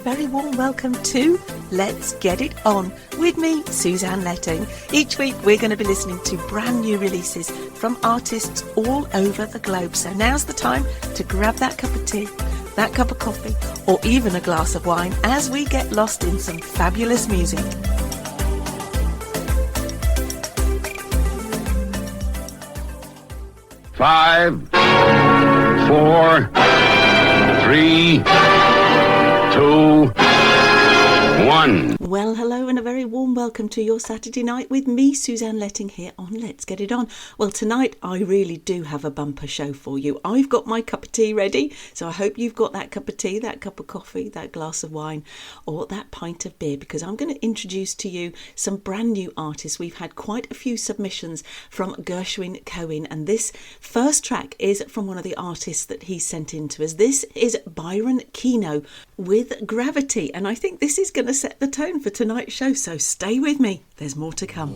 very warm welcome to Let's Get It On with me, Suzanne Letting. Each week we're going to be listening to brand new releases from artists all over the globe. So now's the time to grab that cup of tea, that cup of coffee, or even a glass of wine as we get lost in some fabulous music. Five, 4, 3, 2, 1. Well, hello and a very warm welcome to your Saturday night with me, Suzanne Letting, here on Let's Get It On. Well, tonight I really do have a bumper show for you. I've got my cup of tea ready, so I hope you've got that cup of tea, that cup of coffee, that glass of wine, or that pint of beer, because I'm going to introduce to you some brand new artists. We've had quite a few submissions from Gershwin Cohen, and this first track is from one of the artists that he sent in to us. This is Byron Keno with Gravity, and I think this is going to set the tone for tonight's show, so stay with me, there's more to come.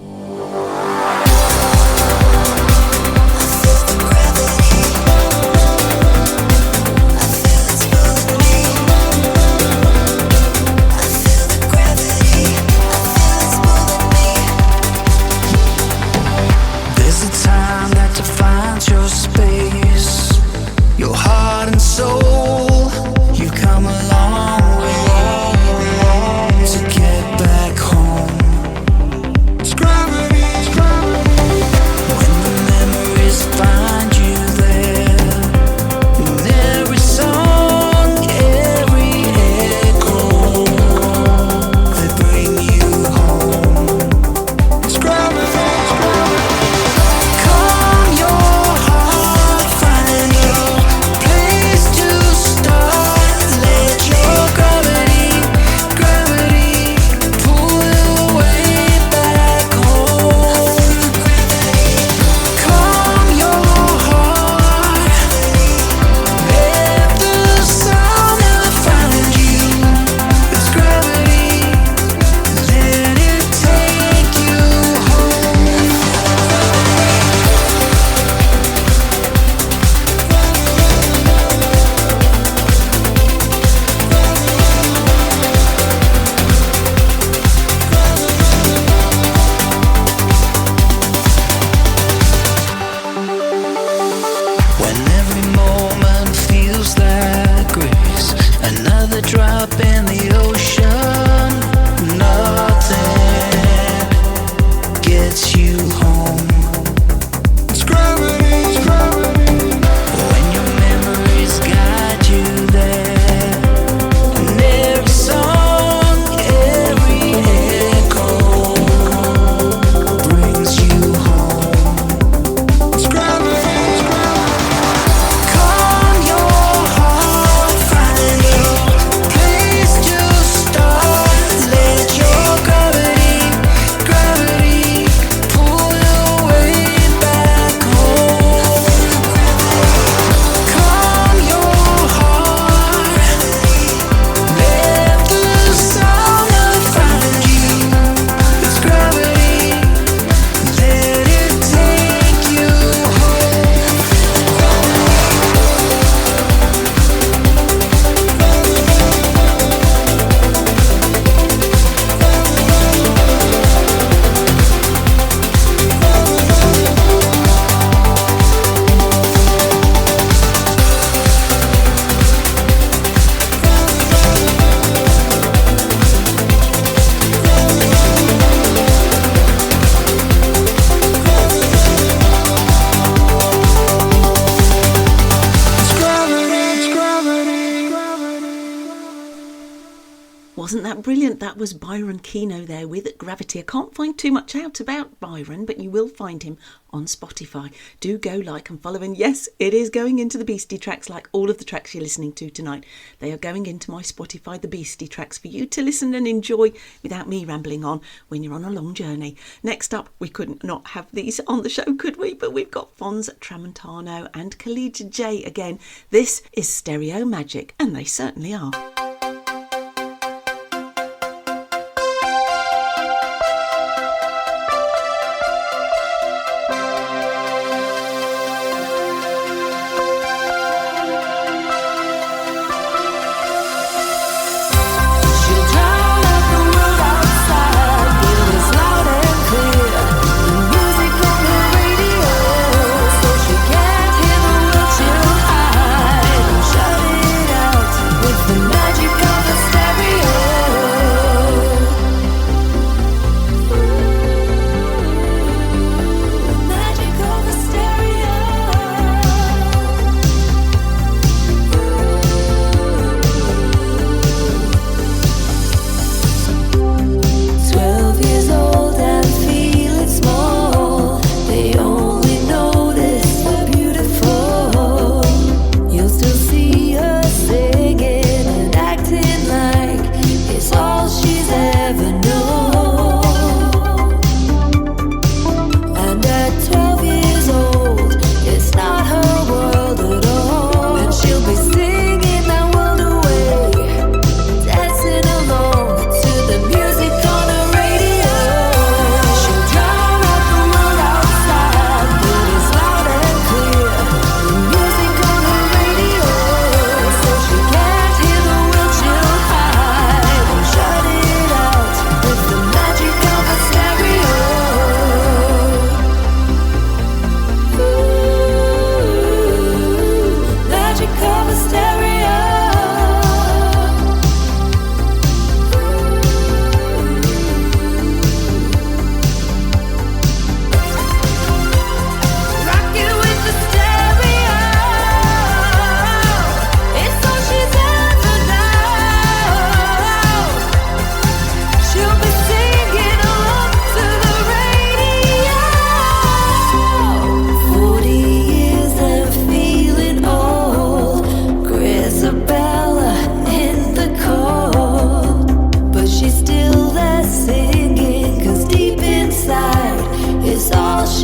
There's a time that defines your space, your heart and soul. You've come a long way to get back home. It's gravity, it's gravity. When the memories find you there, in every song, every echo, they bring you home. It's gravity, it's gravity. Calm your heart, find your place to start. Let your gravity, gravity pull you way back home. Calm your heart, let the sound find you. It's gravity, let it take you home. When every moment feels like grace, another drop in the ocean, nothing gets you home. It's gravity, it's gravity. When your memories guide you there, and every song, every echo brings you home. It's gravity, it's gravity. Calm your heart, find your place to start. Let your gravity, gravity pull you way back home. Calm your heart, let the sound find you. It's gravity, let it take you home. It's gravity, it's gravity, gravity. Wasn't that brilliant? That was Byron Keno there with Gravity. I can't find too much out about Byron, but you will find him on Spotify. Do go like and follow. And yes, it is going into the Beastie tracks, like all of the tracks you're listening to tonight. They are going into my Spotify, the Beastie tracks, for you to listen and enjoy without me rambling on when you're on a long journey. Next up, we couldn't not have these on the show, could we? But we've got Fons Tramontano and Khalid J again. This is Stereo Magic, and they certainly are.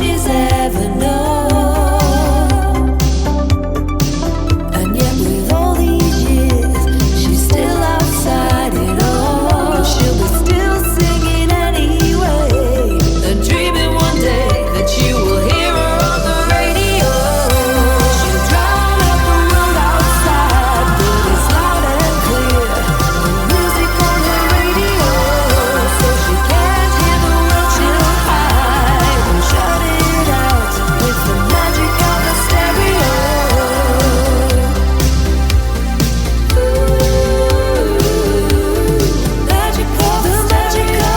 she's ever known. And yet with all these years, she's still outside it all. She'll be still singing anyway, and dreaming one day that you will hear her on the radio. She'll drown out the world outside, but it's loud and clear, the music on the radio. So she can't hear the world, she'll hide and shut it out with the magic of the stereo. Magic of the stereo.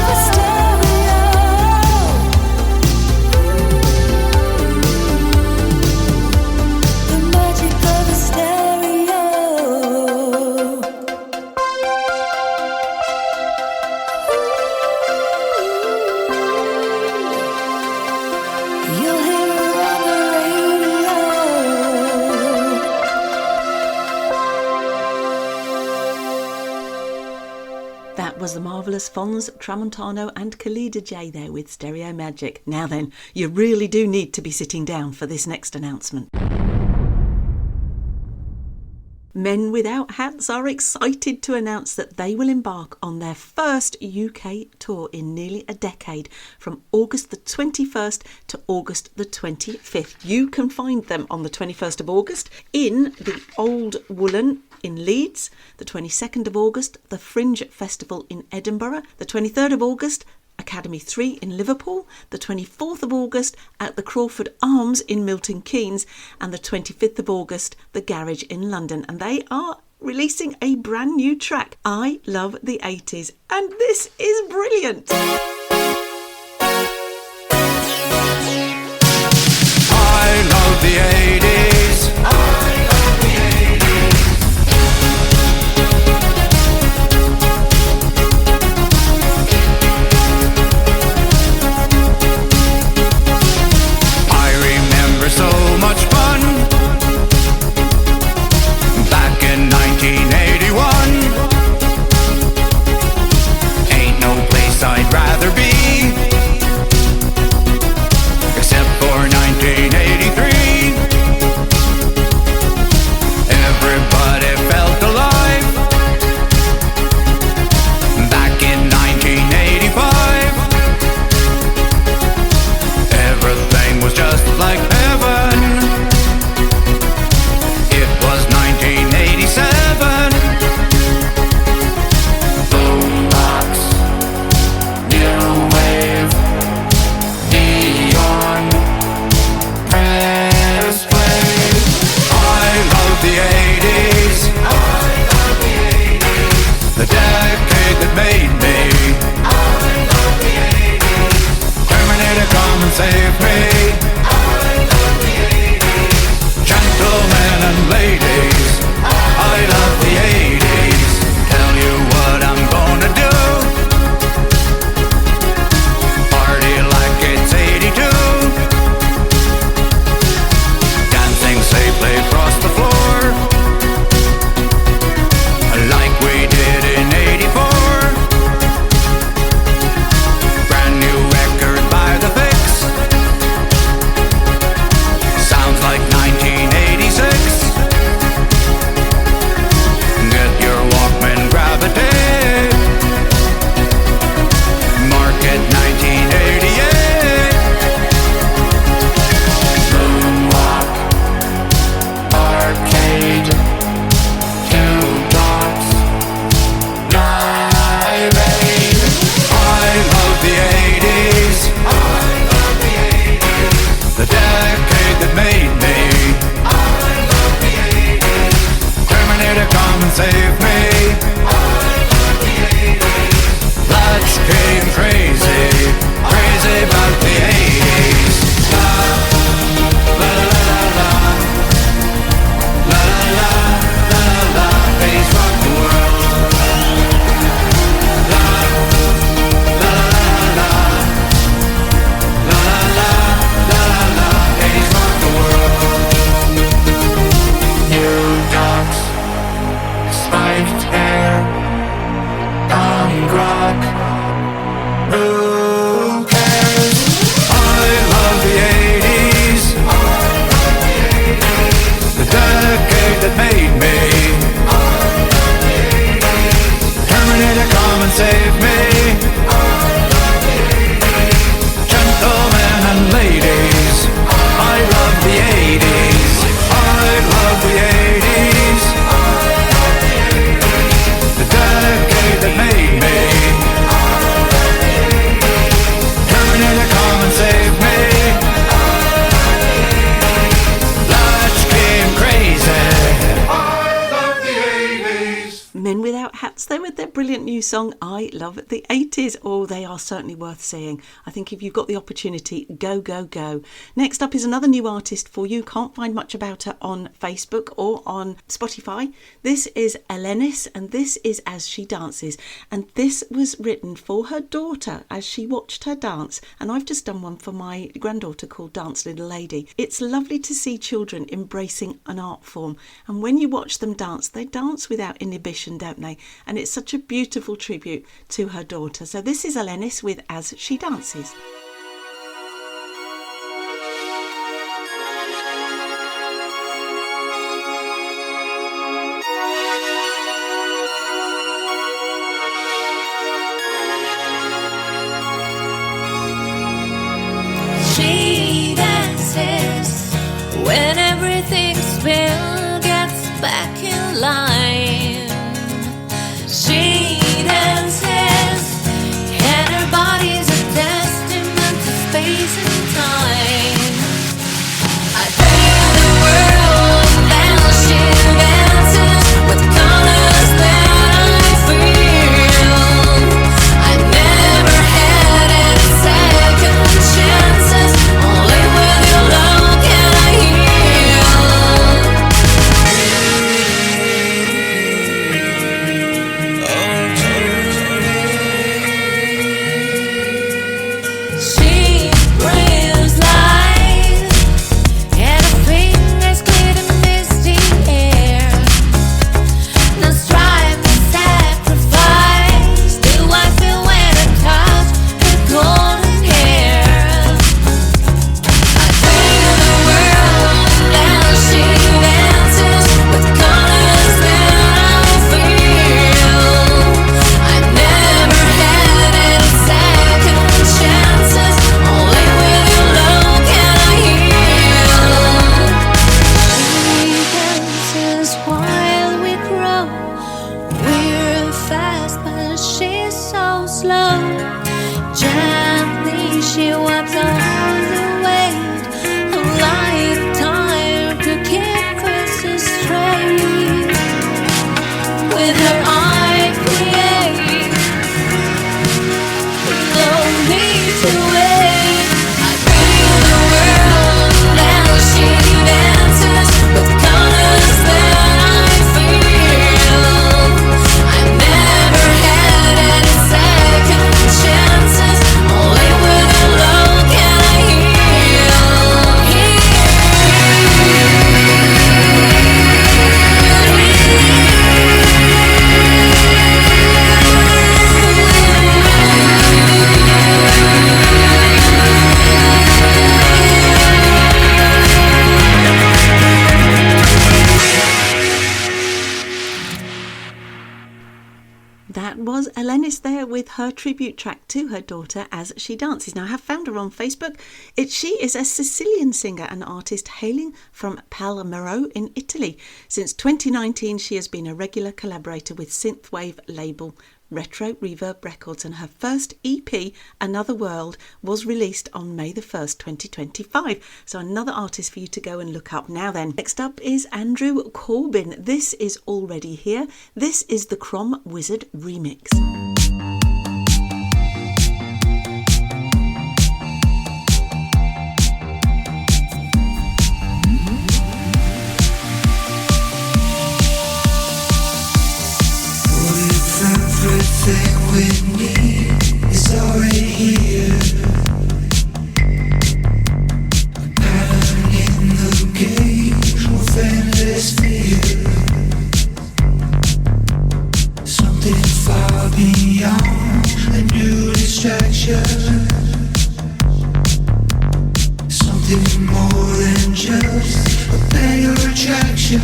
The magic of the stereo. You'll hear her on the radio. That was the marvellous Fons, Tramontano and Khalida J there with Stereo Magic. Now then, you really do need to be sitting down for this next announcement. Men Without Hats are excited to announce that they will embark on their first UK tour in nearly a decade from August the 21st to August the 25th. You can find them on the 21st of August in the Old Woolen in Leeds, the 22nd of August, the Fringe Festival in Edinburgh, the 23rd of August, Academy 3 in Liverpool, the 24th of August at the Crawford Arms in Milton Keynes, and the 25th of August, the Garage in London. And they are releasing a brand new track, I Love the 80s, and this is brilliant. I love the 80s. I love the 80s. I remember so much fun back in 1981. Ain't no place I'd rather be except for 1983. brilliant new song, I Love the 80s. Oh, they are certainly worth seeing. I think if you've got the opportunity, go, go, go. Next up is another new artist for you. Can't find much about her on Facebook or on Spotify. This is Elenis, and this is As She Dances. And this was written for her daughter as she watched her dance. And I've just done one for my granddaughter called Dance Little Lady. It's lovely to see children embracing an art form. And when you watch them dance, they dance without inhibition, don't they? And it's such a beautiful tribute to her daughter. So this is Elenis with As She Dances. She dances when everything still gets back in line. She dances and her body's a testament to space and time. I feel the world and she dances with colors that I feel. I never had any second chances. Only with your love can I heal. She brings light and her fingers glitter misty air. No strive to sacrifice. Still I feel when I touch her golden hair. I feel the world and she dances with colors that I feel. I never had any second chances. Only with your love can I heal. She dances while we grow. We're fast, but she's so slow. Gently she wipes all the weight. A lifetime to keep us straight. With her I create. No need to wait. I feel the world and she dances with colors that I feel. I never had any second chances. Only with your love can I That was Elenis there with her tribute track to her daughter As She Dances. Now, I have found her on Facebook. She is a Sicilian singer and artist hailing from Palermo in Italy. Since 2019, she has been a regular collaborator with synthwave label Retro Reverb Records, and her first EP, Another World, was released on May the 1st, 2025. So another artist for you to go and look up. Now then, next up is Andrew Corbin. This is Already Here. This is the Crom Wizard remix. Everything we need is already here. A pattern in the game of endless fear. Something far beyond a new distraction. Something more than just a better attraction.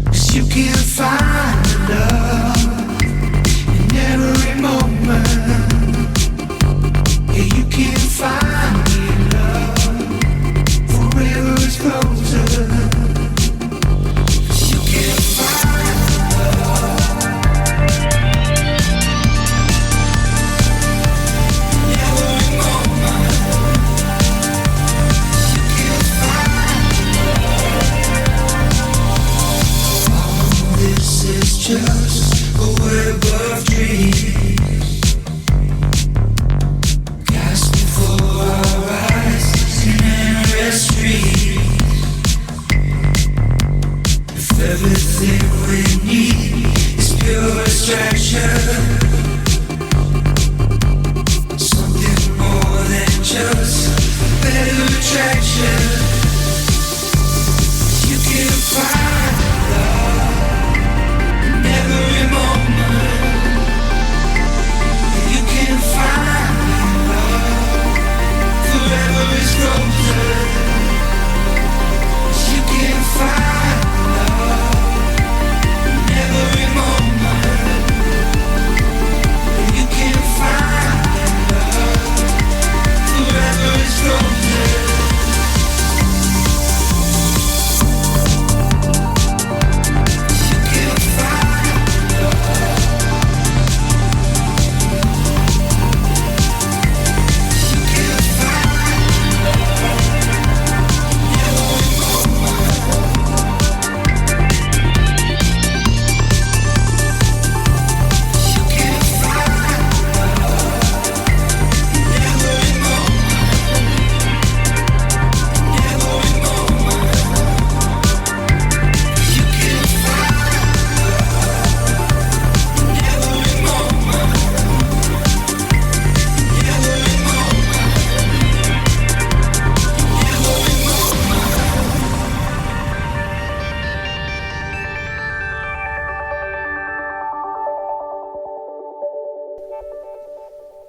'Cause you can't find love in every moment. Yeah, you can't find me love. Forever is closer. 'Cause you can't find love. In every moment. You can't find love. All this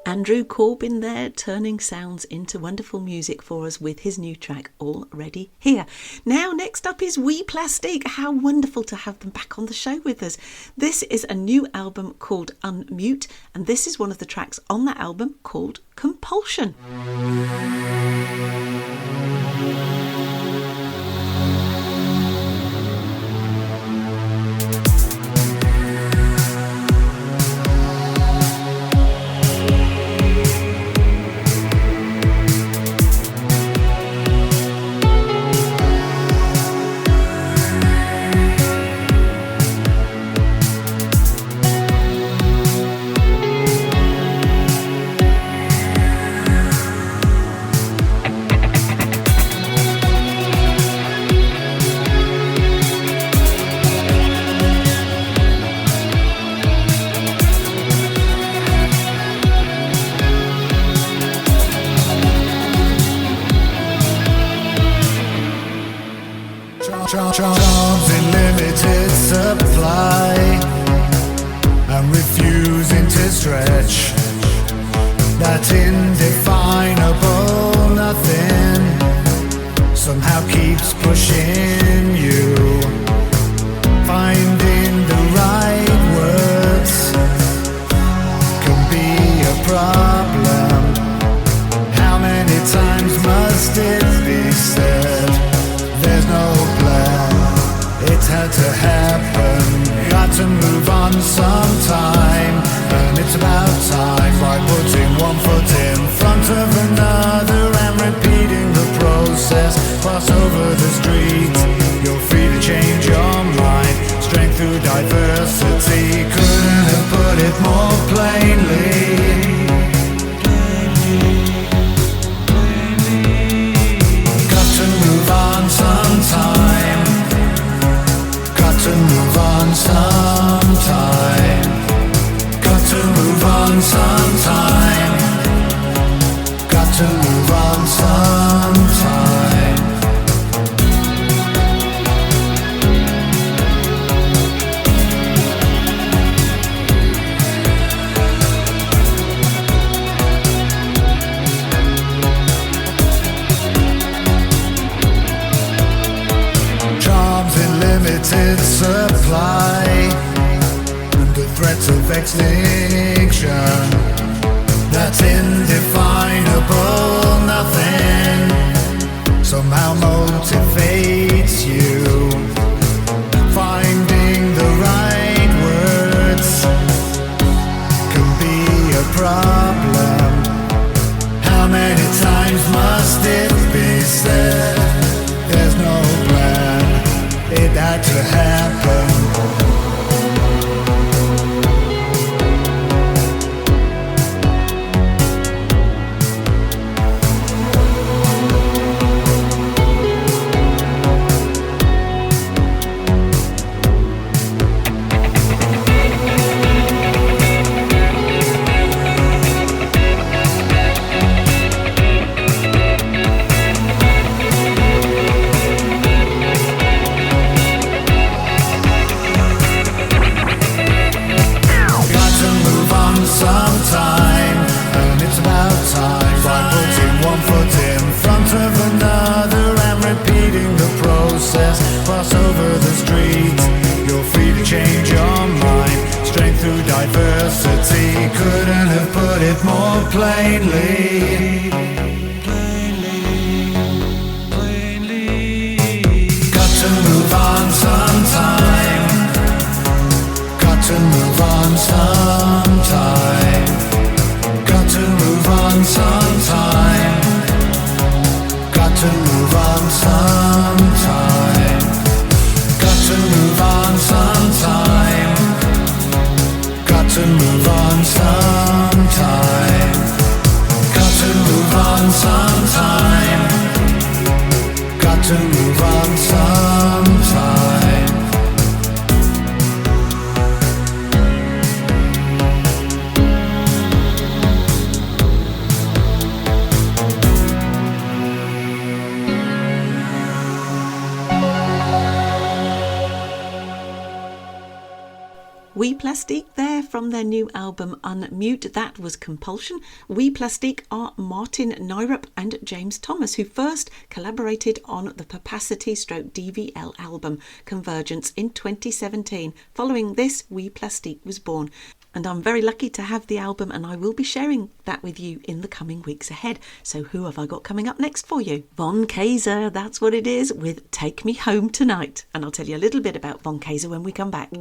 Andrew Corbin there, turning sounds into wonderful music for us with his new track already here. Now, next up is We Plastic. How wonderful to have them back on the show with us. This is a new album called Unmute, and this is one of the tracks on that album called Compulsion. Charms in limited supply and refusing to stretch. That indefinable nothing somehow keeps pushing you. Finding the right words can be a problem. How many times must it be said? There's no plan, it had to happen. Got to move on sometime, and it's about time. By putting one foot in front of another and repeating the process. Cross over the street, you're free to change your mind. Strength through diversity, couldn't have put it more plainly. Move on sometime. Got to move on sometime. Got to move on sometime. Got to move on sometime. Limited supply under threats of extinction. That indefinable nothing somehow motivates you. Finding the right words can be a problem. How many times must it be said? There's no plan, it had to happen. Sometime, and it's about time. By putting one foot in front of another and repeating the process. Cross over the street, you're free to change your mind. Strength through diversity, couldn't have put it more plainly. Got to move on sometime. Got to move on sometime. Got to move on sometime. Got to move on sometime. Got to move on sometime. Got to move on sometime. Got to Plastique there from their new album Unmute. That was Compulsion. We Plastique are Martin Nyrup and James Thomas, who first collaborated on the Papacity/DVL album Convergence in 2017. Following this, We Plastique was born. And I'm very lucky to have the album, and I will be sharing that with you in the coming weeks ahead. So who have I got coming up next for you? Von Kaiser, that's what it is, with Take Me Home Tonight. And I'll tell you a little bit about Von Kaiser when we come back.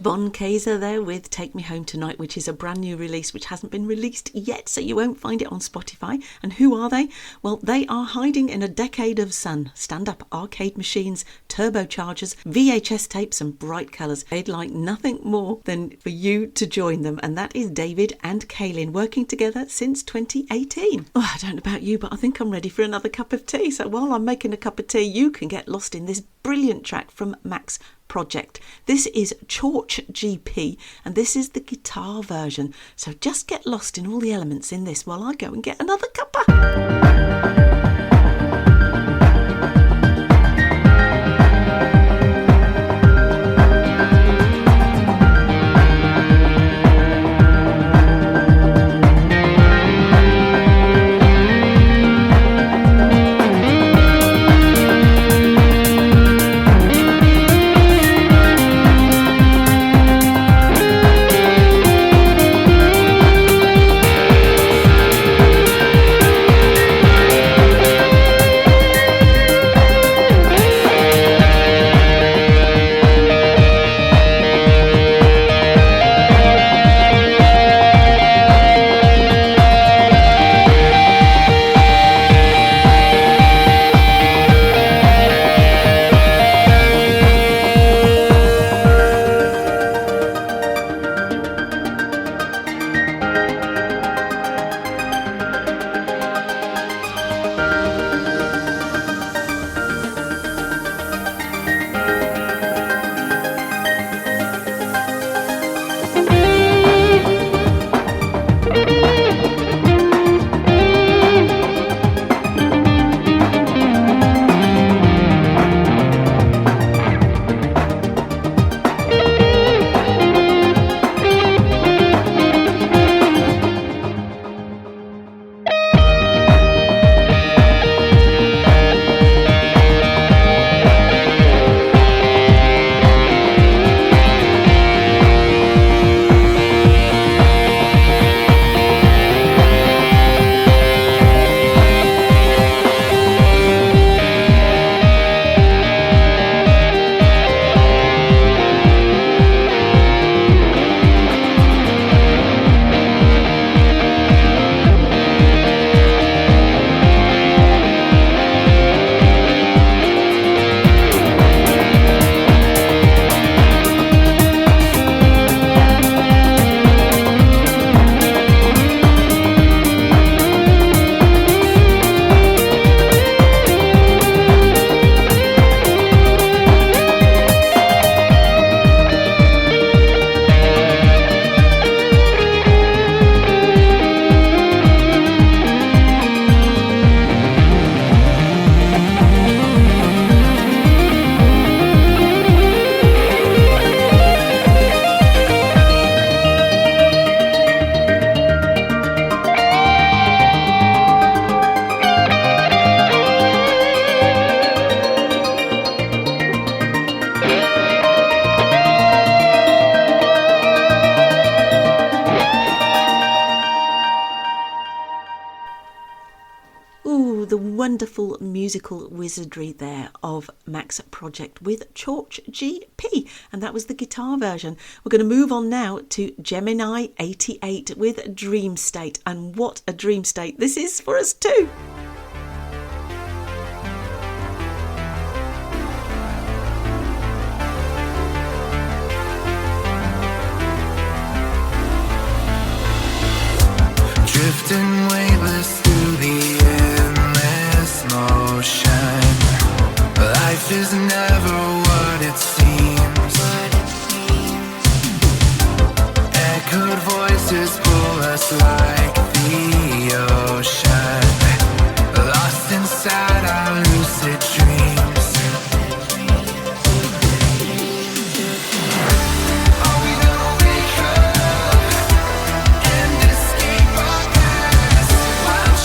Von Kaiser there with Take Me Home Tonight, which is a brand new release which hasn't been released yet, so you won't find it on Spotify. And who are they? Well, they are hiding in a decade of sun, stand-up arcade machines, turbochargers, VHS tapes and bright colours. They'd like nothing more than for you to join them, and that is David and Kaylin, working together since 2018. Oh, I don't know about you, but I think I'm ready for another cup of tea. So while I'm making a cup of tea, you can get lost in this brilliant track from Max Project. This is Chorch GP, and this is the guitar version. So just get lost in all the elements in this while I go and get another cuppa. Wonderful musical wizardry there of Max Project with Chorch GP, and that was the guitar version. We're going to move on now to Gemini 88 with Dream State, and what a dream state this is for us too. Drifting weightless through the endless motion. Life is never what it seems. Echoed voices pull us like the ocean, lost inside our lucid dreams. While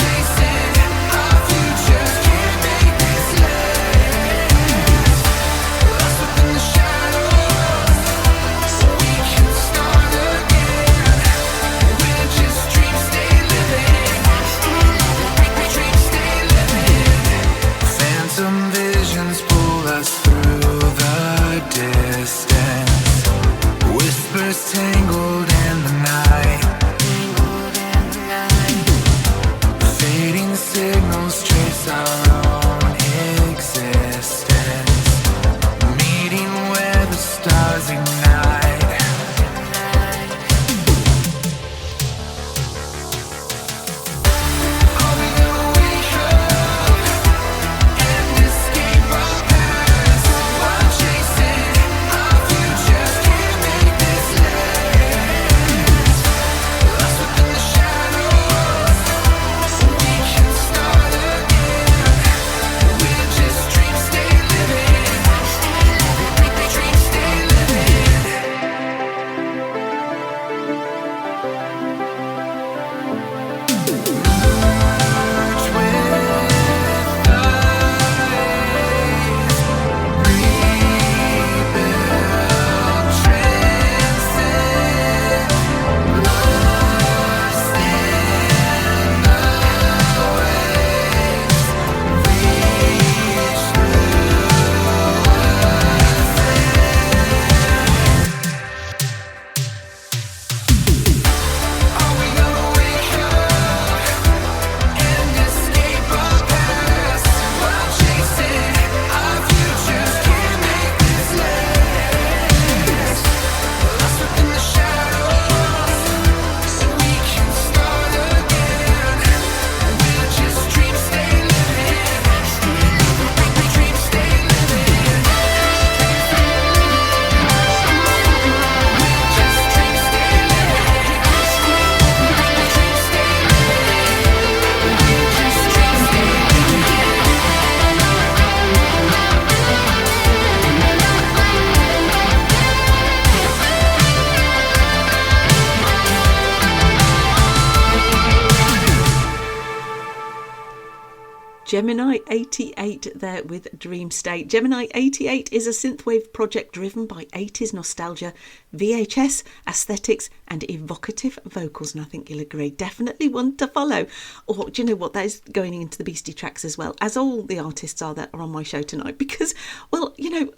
Gemini 88 there with Dream State. Gemini 88 is a synthwave project driven by 80s nostalgia, VHS, aesthetics and evocative vocals, and I think you'll agree, definitely one to follow. Or do you know what, that is going into the Beastie tracks as well, as all the artists are that are on my show tonight, because, well, you know,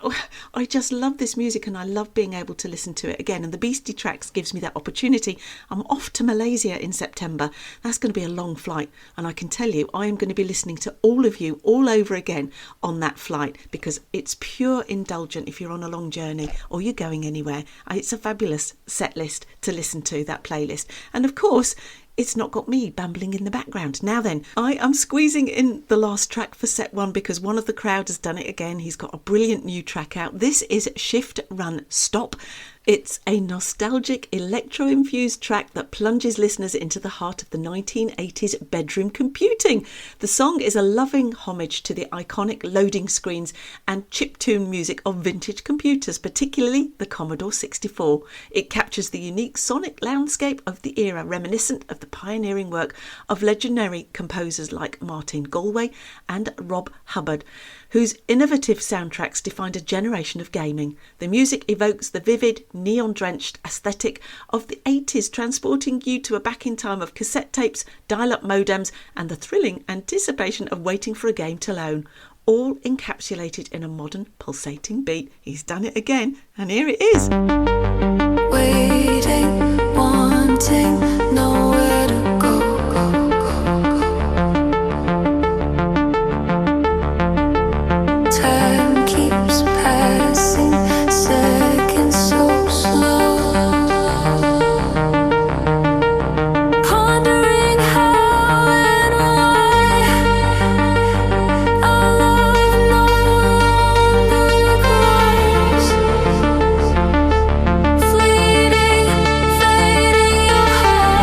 I just love this music and I love being able to listen to it again, and the Beastie tracks gives me that opportunity. I'm off to Malaysia in September. That's going to be a long flight, and I can tell you I am going to be listening to all of you all over again on that flight, because it's pure indulgent if you're on a long journey or you're going anywhere. It's a fabulous set list to listen to, that playlist. And of course, it's not got me bambling in the background. Now then, I am squeezing in the last track for set one because one of the crowd has done it again. He's got a brilliant new track out. This is Shift Run Stop. It's a nostalgic electro-infused track that plunges listeners into the heart of the 1980s bedroom computing. The song is a loving homage to the iconic loading screens and chiptune music of vintage computers, particularly the Commodore 64. It captures the unique sonic landscape of the era, reminiscent of the pioneering work of legendary composers like Martin Galway and Rob Hubbard, whose innovative soundtracks defined a generation of gaming. The music evokes the vivid, neon-drenched aesthetic of the 80s, transporting you to a back in time of cassette tapes, dial-up modems, and the thrilling anticipation of waiting for a game to load, all encapsulated in a modern, pulsating beat. He's done it again, and here it is. Waiting, wanting, nowhere to go. Time keeps passing, seconds so slow. Pondering how and why our love no longer grows. Fleeting, fading, your heart.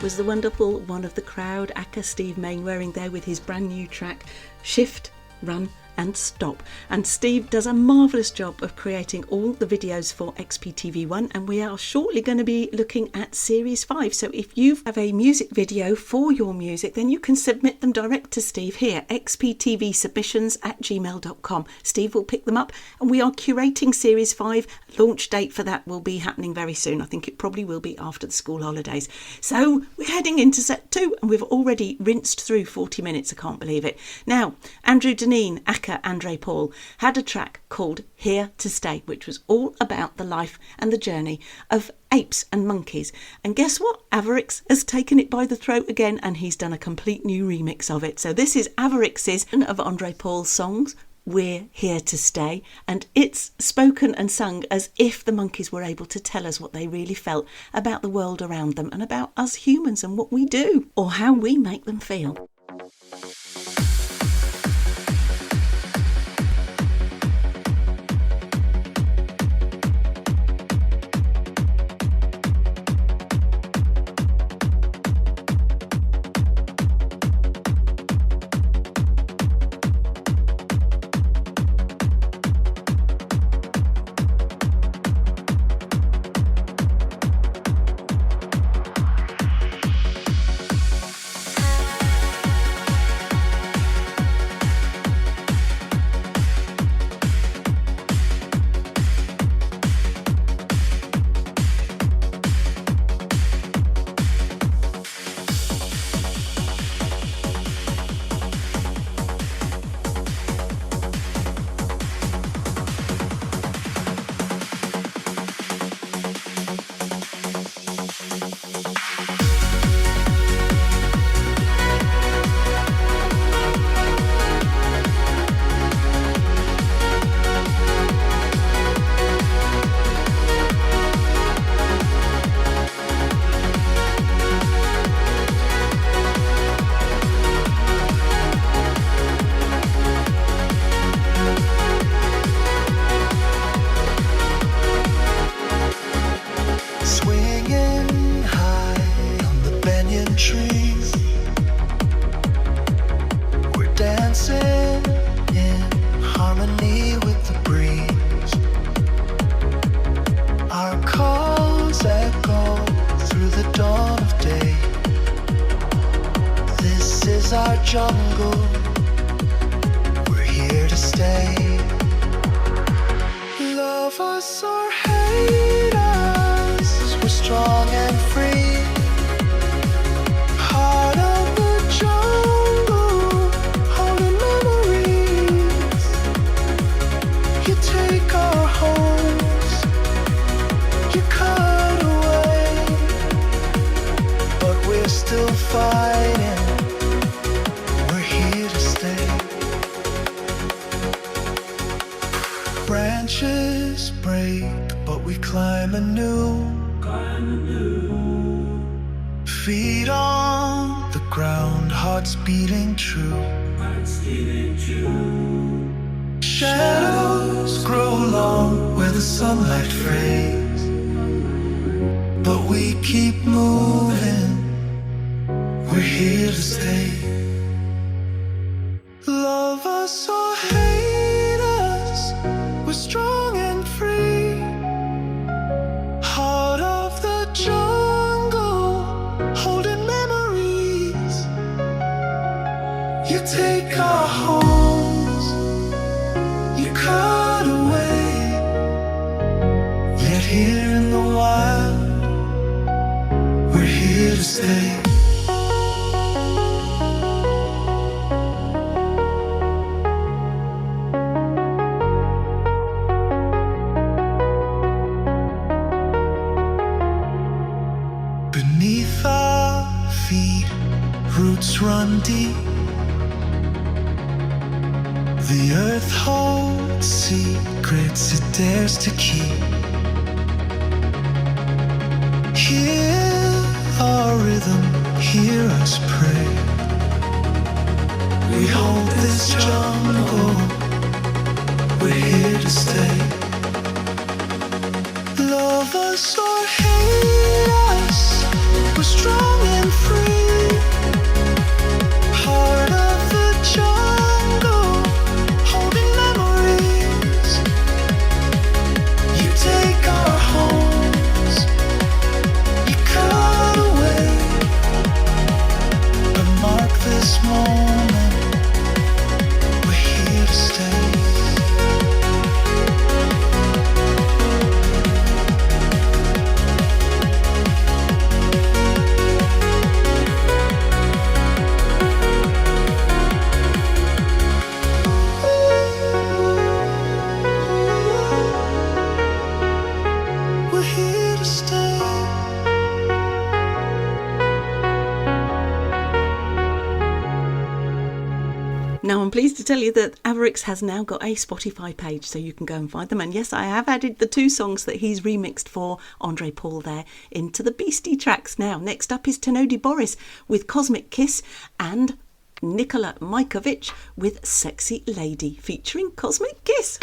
was the wonderful One of the Crowd, aka Steve Mainwaring there with his brand new track, Shift, Run and Stop. And Steve does a marvellous job of creating all the videos for XPTV1, and we are shortly going to be looking at Series 5. So if you have a music video for your music, then you can submit them direct to Steve here, xptvsubmissions@gmail.com. Steve will pick them up, and we are curating Series 5. Launch date for that will be happening very soon. I think it probably will be after the school holidays. So we're heading into set 2, and we've already rinsed through 40 minutes. I can't believe it. Now, Andrew Deneen, Andre Paul, had a track called Here to Stay, which was all about the life and the journey of apes and monkeys. And guess what? Averix has taken it by the throat again, and he's done a complete new remix of it. So this is Averix's of Andre Paul's songs, We're Here to Stay, and it's spoken and sung as if the monkeys were able to tell us what they really felt about the world around them and about us humans and what we do, or how we make them feel. jungle. We're here to stay. Love us or hate us, we're strong and free. Heart of the jungle, holding memories. You take our homes, you cut away, but we're still fighting. We're here to stay. Branches break, but we climb anew. Feet on the ground, hearts beating true. Shadows grow long where the sunlight fades, but we keep moving. We're here to stay. Love us or hate us, we're strong and free. Heart of the jungle, holding memories. You take our homes, you cut away. Yet here in the wild, we're here to stay. Beneath our feet, roots run deep. The earth holds secrets it dares to keep. Hear our rhythm, hear us pray. We hold this jungle, we're here to stay. Love us or hate us, we're strong and to tell you that Averix has now got a Spotify page, so you can go and find them. And yes, I have added the 2 songs that he's remixed for Andre Paul there into the Beastie tracks now. Next up is Tenodi Boris with Cosmic Kiss and Nikola Majkovic with Sexy Lady featuring Cosmic Kiss.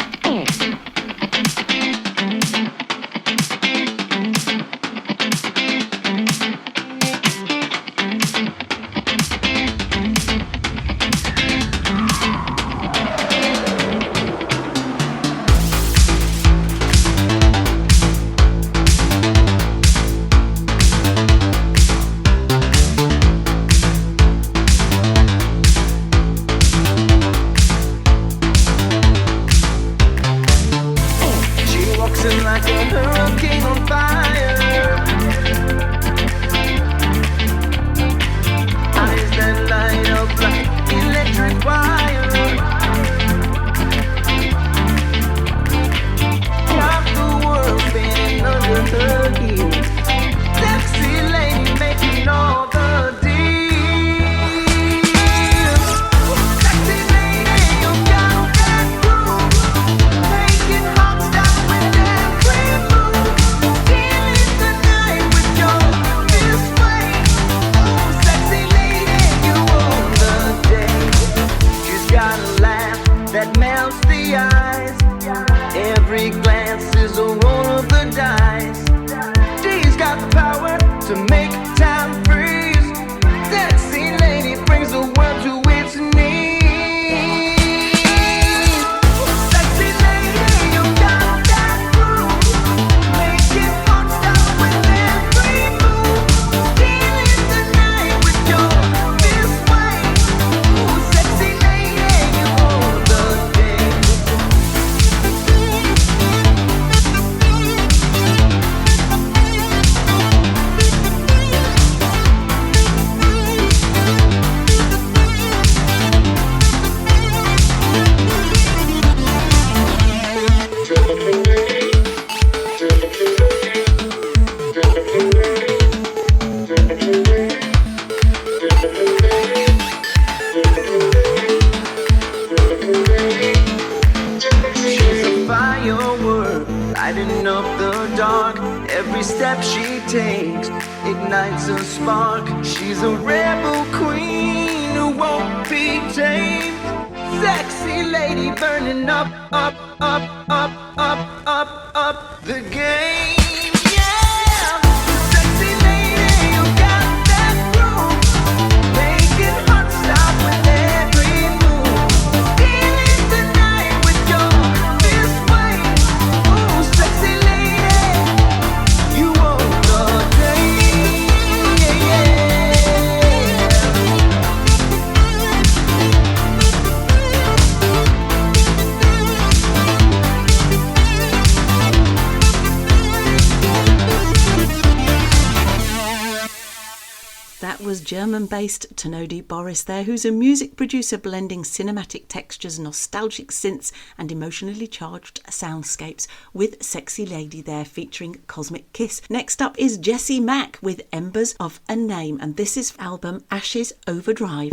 German-based Tenodi Boris there, who's a music producer blending cinematic textures, nostalgic synths and emotionally charged soundscapes with Sexy Lady there featuring Cosmic Kiss. Next up is Jessie Mack with Embers of a Name, and this is album Ashes Overdrive.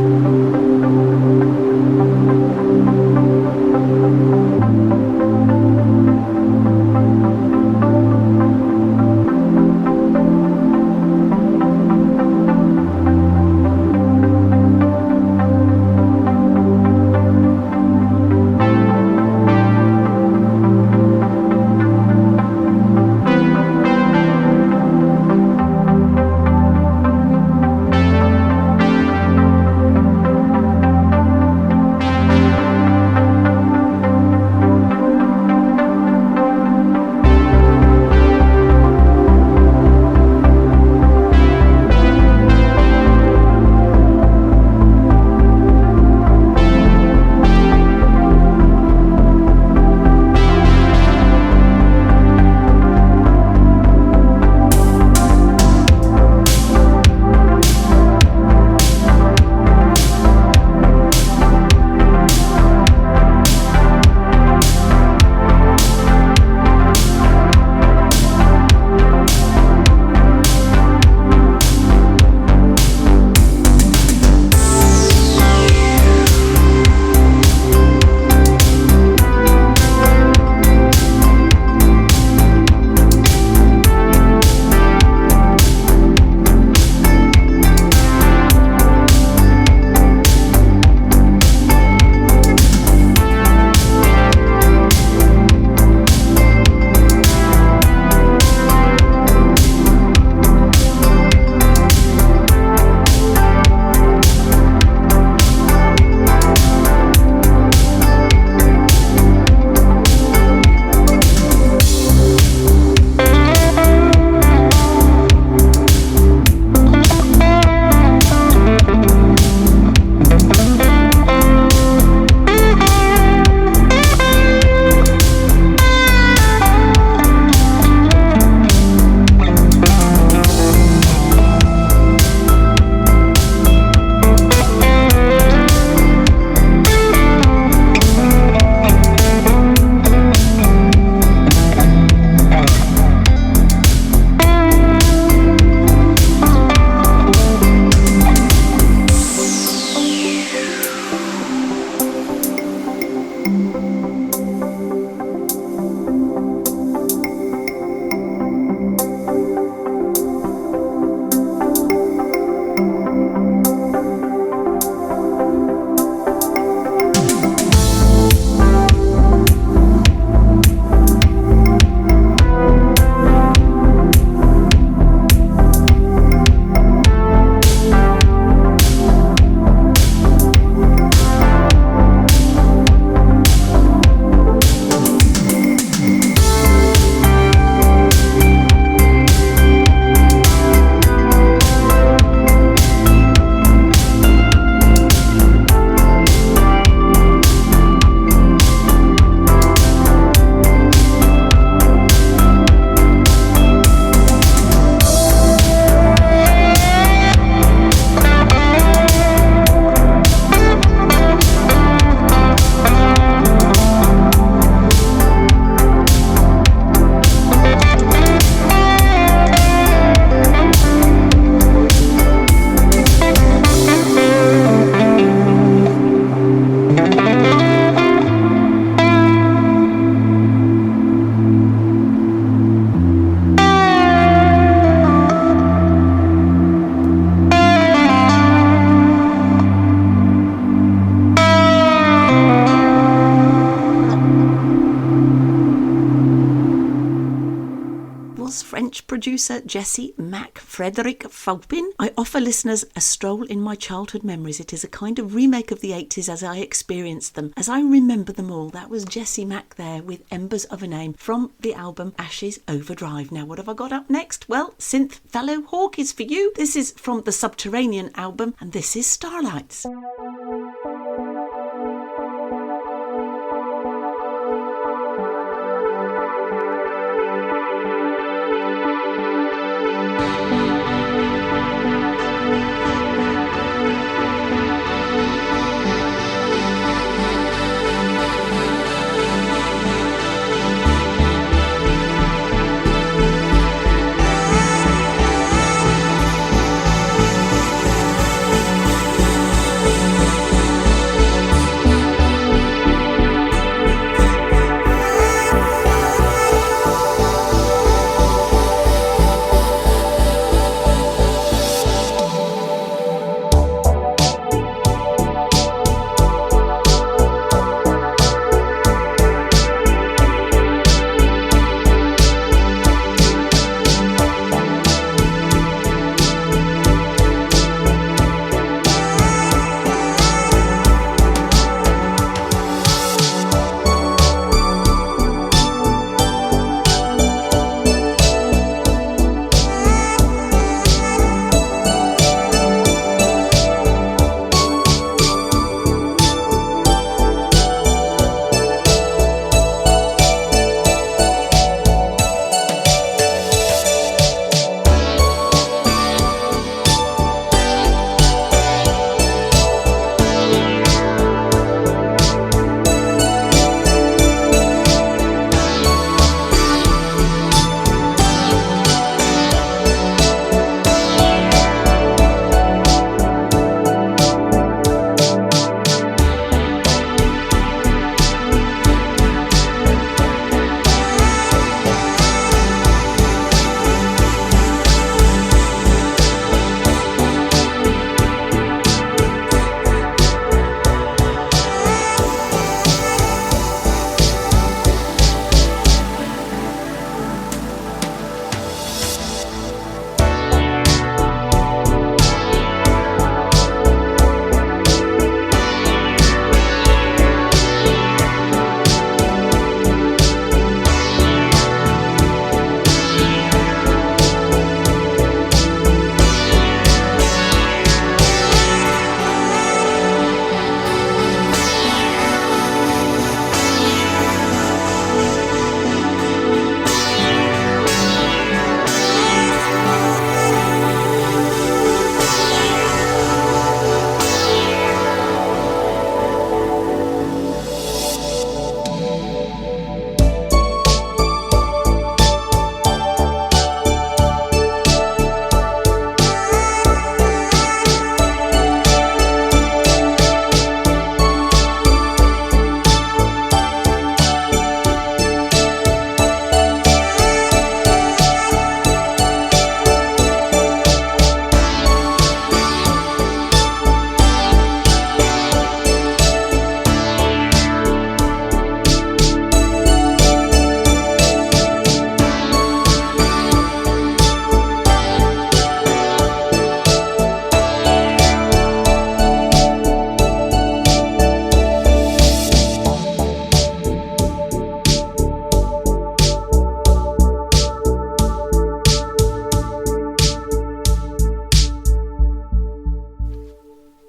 Wales French producer Jesse Mac Frederick Faupin. I offer listeners a stroll in my childhood memories. It is a kind of remake of the 80s as I experienced them, as I remember them all. That was Jesse Mac there with Embers of a Name from the album Ashes Overdrive. Now, what have I got up next? Well, Synth Fellow Hawk is for you. This is from the Subterranean album, and this is Starlights.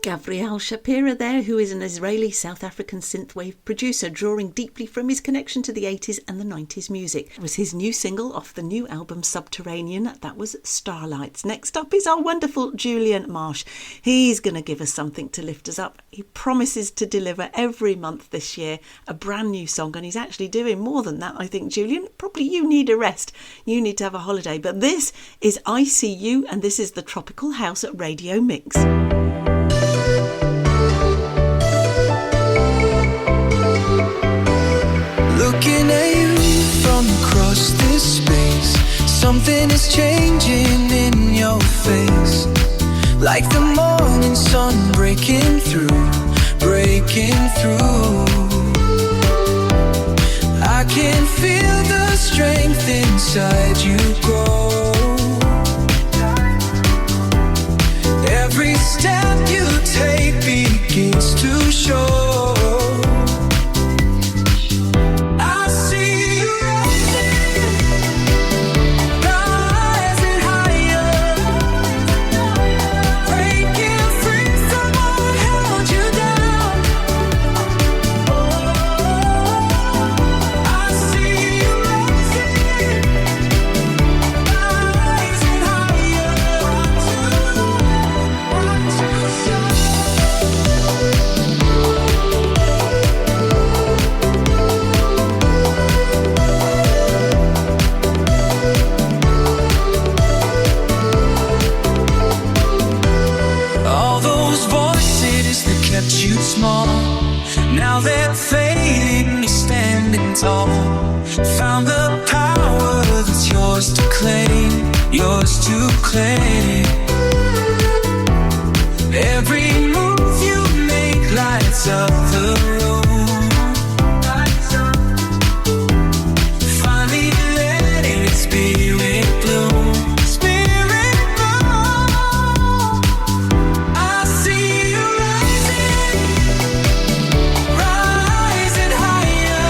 Gabriel Shapira there, who is an Israeli-South African synthwave producer, drawing deeply from his connection to the 80s and the 90s music. It was his new single off the new album Subterranean. That was Starlights. Next up is our wonderful Julian Marsh. He's going to give us something to lift us up. He promises to deliver every month this year a brand new song, and he's actually doing more than that, I think, Julian. Probably you need a rest. You need to have a holiday. But this is I See You, and this is the Tropical House Radio Mix. Looking at you from across this space, something is changing in your face. Like the morning sun breaking through, breaking through. I can feel the strength inside you grow. to claim. Every move you make lights up the room. Finally letting its spirit bloom. Spirit bloom. I see you rising, rising higher,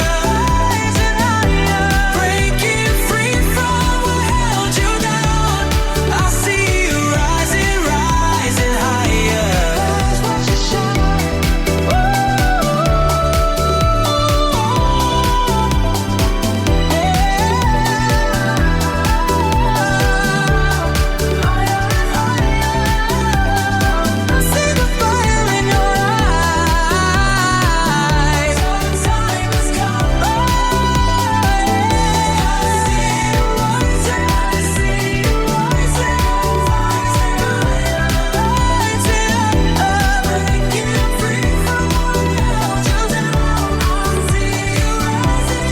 breaking free from what held you down. I see you rising, rising higher. That's what you shine. I see the fire in your eyes. Time has come. I see you rising, breaking free from what held you down. I see you rising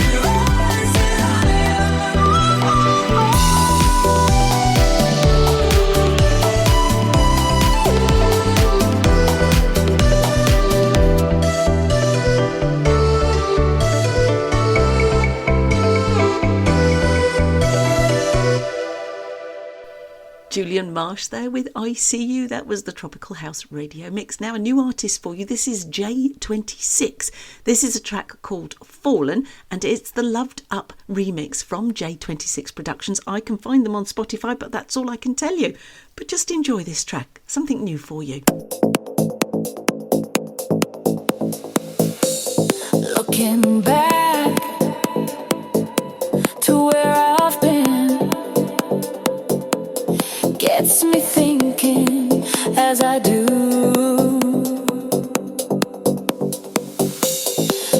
Julian Marsh there with I See You. That was the Tropical House Radio Mix. Now a new artist for you. This is J26. This is a track called Fallen, and it's the Loved Up remix from J26 Productions. I can find them on Spotify, but that's all I can tell you. But just enjoy this track. Something new for you. Looking back to where I've been gets me thinking as I do.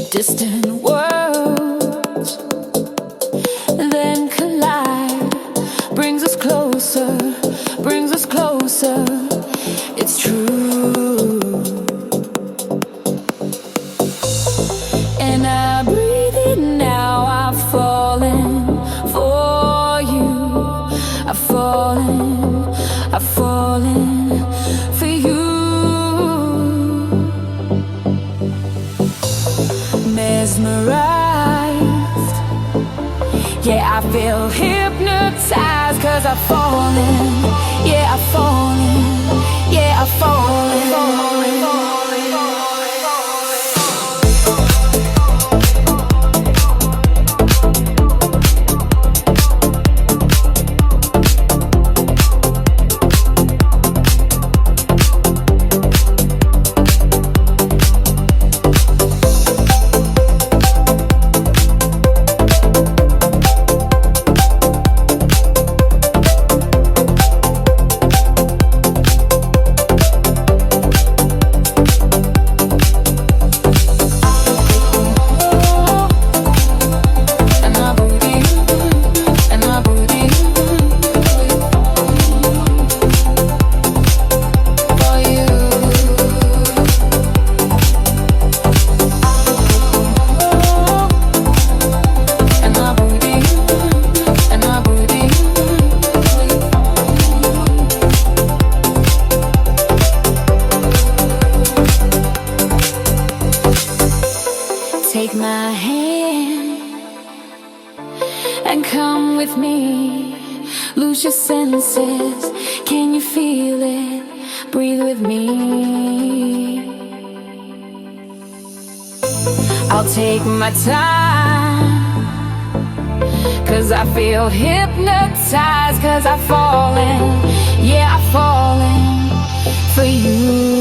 Distant worlds then collide, brings us closer, brings us closer. It's true. And I breathe it now. I've fallen for you. I've fallen for you. Mesmerized, yeah, I feel hypnotized, 'cause I've fallen, yeah, I've fallen, yeah, I've fallen, fallen, fallen. Take my hand and come with me. Lose your senses. Can you feel it? Breathe with me. I'll take my time, 'cause I feel hypnotized, 'cause I've fallen, yeah, I've fallen for you.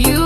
You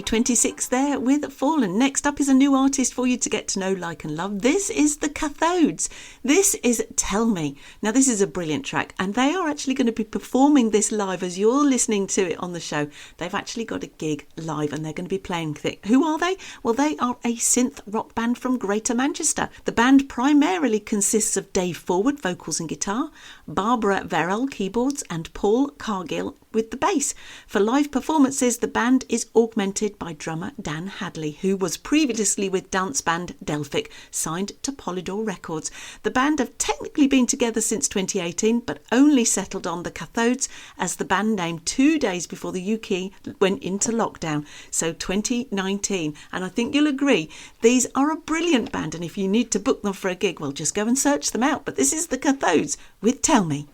J26 there with Fallen. Next up is a new artist for you to get to know, like and love. This is the Cathodes. This is Tell Me. Now this is a brilliant track and they are actually going to be performing this live as you're listening to it on the show. They've actually got a gig live and they're going to be playing it. Who are they? Well, they are a synth rock band from Greater Manchester. The band primarily consists of Dave Forward, vocals and guitar, Barbara Verrell, keyboards, and Paul Cargill with the bass. For live performances, the band is augmented by drummer Dan Hadley, who was previously with dance band Delphic, signed to Polydor Records. The band have technically been together since 2018, but only settled on the Cathodes as the band name 2 days before the UK went into lockdown, so 2019. And I think you'll agree, these are a brilliant band, and if you need to book them for a gig, well, just go and search them out. But this is the Cathodes with Tell Me.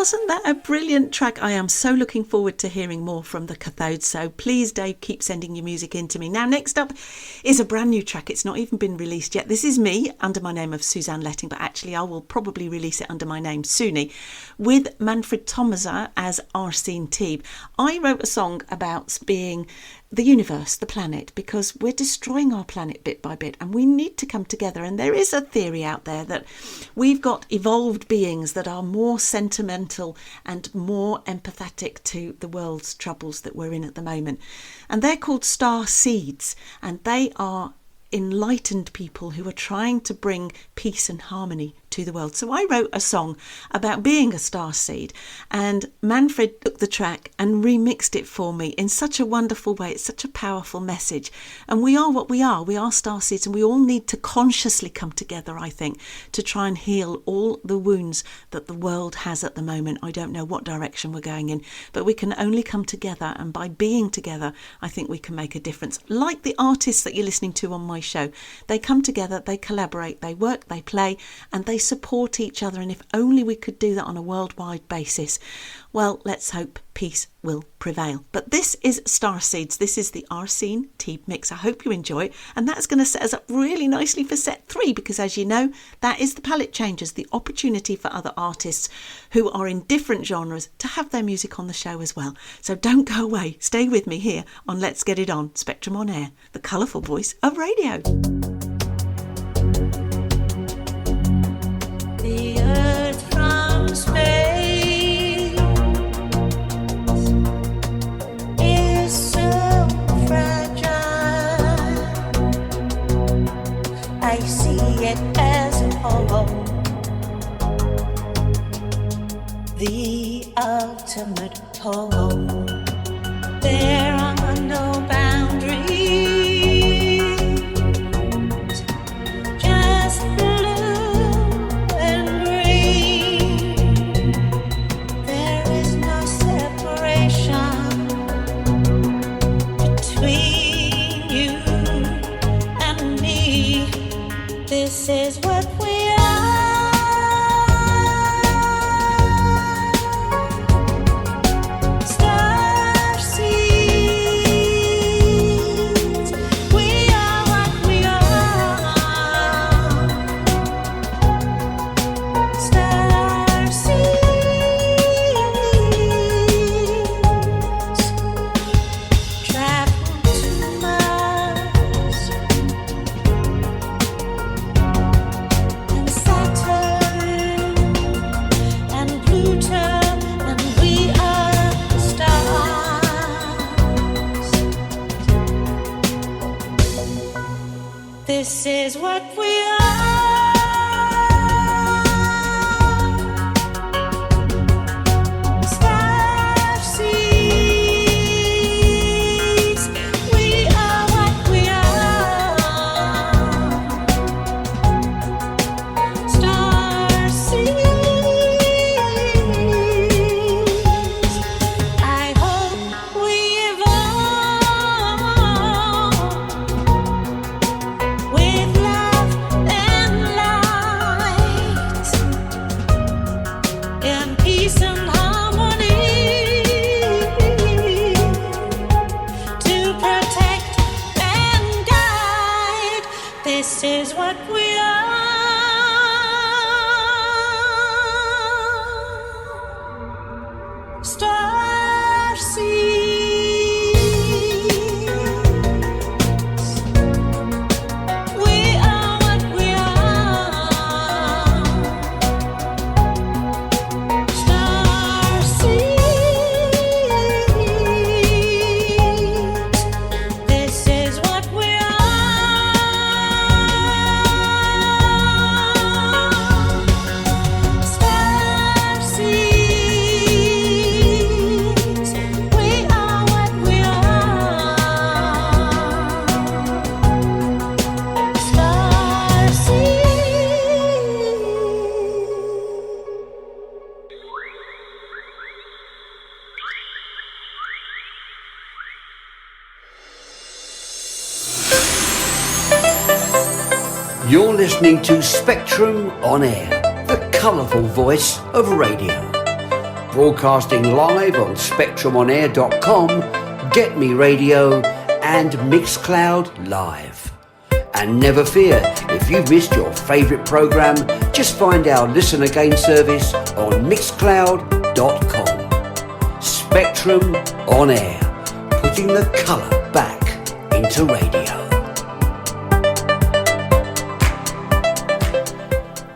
Wasn't that a brilliant track? I am so looking forward to hearing more from the Cathodes, so please, Dave, keep sending your music in to me. Now, next up is a brand new track. It's not even been released yet. This is me under my name of Suzanne Letting, but actually I will probably release it under my name, Suni, with Manfred Thomaser as Arsene Teeb. I wrote a song about being the universe, the planet, because we're destroying our planet bit by bit, and we need to come together. And there is a theory out there that we've got evolved beings that are more sentimental and more empathetic to the world's troubles that we're in at the moment. And they're called star seeds, and they are enlightened people who are trying to bring peace and harmony to the world. So I wrote a song about being a star seed, and Manfred took the track and remixed it for me in such a wonderful way. It's such a powerful message, and we are what we are. We are star seeds, and we all need to consciously come together, I think, to try and heal all the wounds that the world has at the moment. I don't know what direction we're going in, but we can only come together, and by being together, I think we can make a difference. Like the artists that you're listening to on my show, they come together, they collaborate, they work, they play, and they support each other. And if only we could do that on a worldwide basis, well, let's hope peace will prevail. But this is Star Seeds. This is the Arsene tea mix. I hope you enjoy it, and that's going to set us up really nicely for set 3, because as you know, that is the palette changes, the opportunity for other artists who are in different genres to have their music on the show as well. So don't go away, stay with me here on Let's Get It On, Spectrum On Air, the colourful voice of radio. The earth from space is so fragile. I see it as home, the ultimate home. There are no boundaries, just blue and green. There is no separation between you and me. This is what we are. Star seeds. We are what we are. Star seeds. Travel to Mars and Saturn and Pluto, and we are the stars. This is what we are. Star seeds. We are what we are. Star seeds. I hope we evolve with love and light, in peace and harmony, to protect and guide. This is what we are. Star seeds. We are what we are. Star seeds. This is what we are. Star seeds. We are what we are. Star seeds. You're listening to Spectrum On Air, the colourful voice of radio. Broadcasting live on spectrumonair.com, Get Me Radio and Mixcloud Live. And never fear, if you've missed your favourite programme, just find our Listen Again service on mixcloud.com. Spectrum On Air, putting the colour back into radio.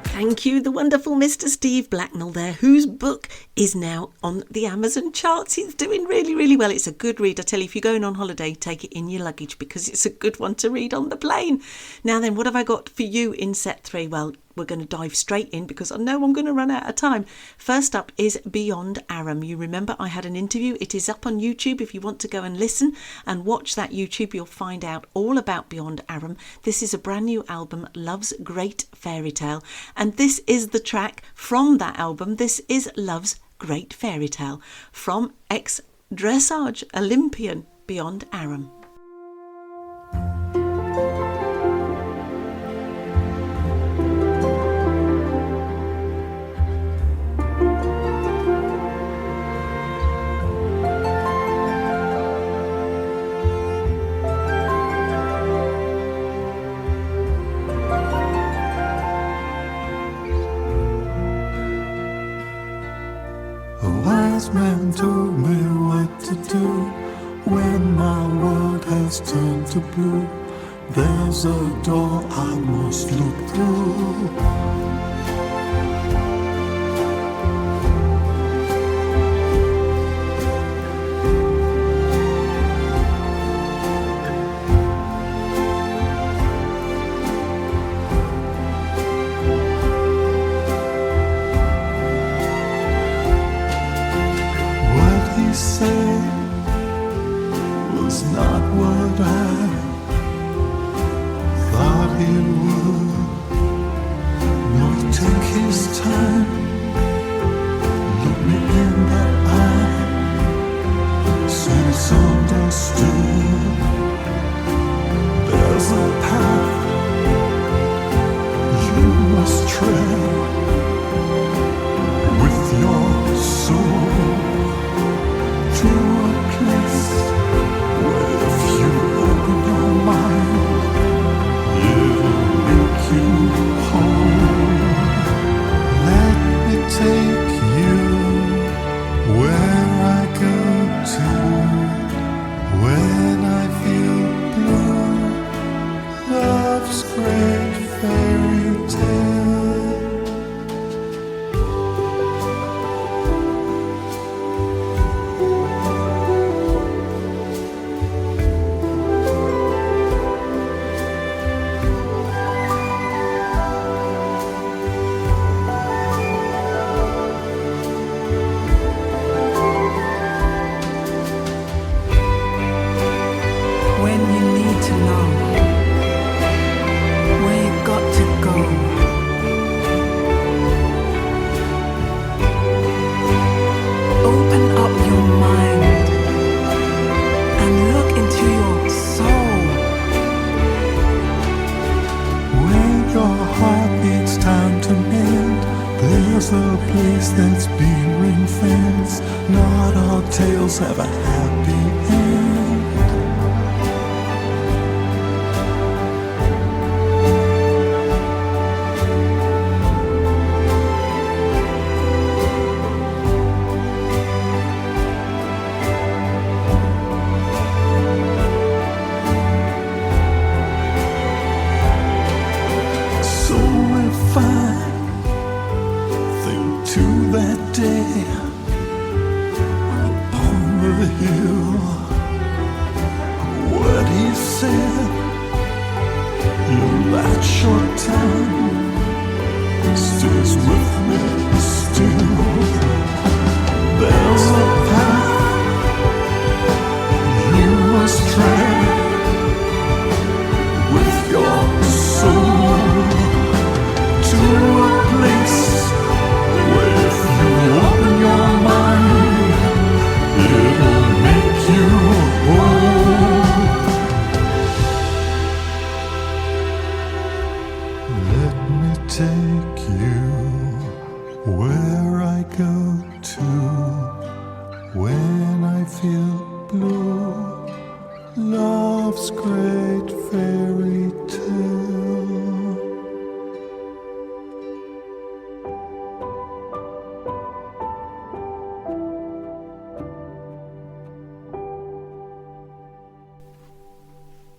Thank you, the wonderful Mr. Steve Blacknell there, whose book is now on the Amazon charts. He's doing really, really well. It's a good read. I tell you, if you're going on holiday, take it in your luggage because it's a good one to read on the plane. Now then, what have I got for you in set 3? Well, we're going to dive straight in because I know I'm going to run out of time. First up is Beyond Aram. You remember I had an interview. It is up on YouTube. If you want to go and listen and watch that YouTube, you'll find out all about Beyond Aram. This is a brand new album, Love's Great Fairy Tale. And this is the track from that album. This is Love's Great Fairy Tale from ex-dressage Olympian Beyond Aram. Man told me what to do when my world has turned to blue. There's a door I must look through.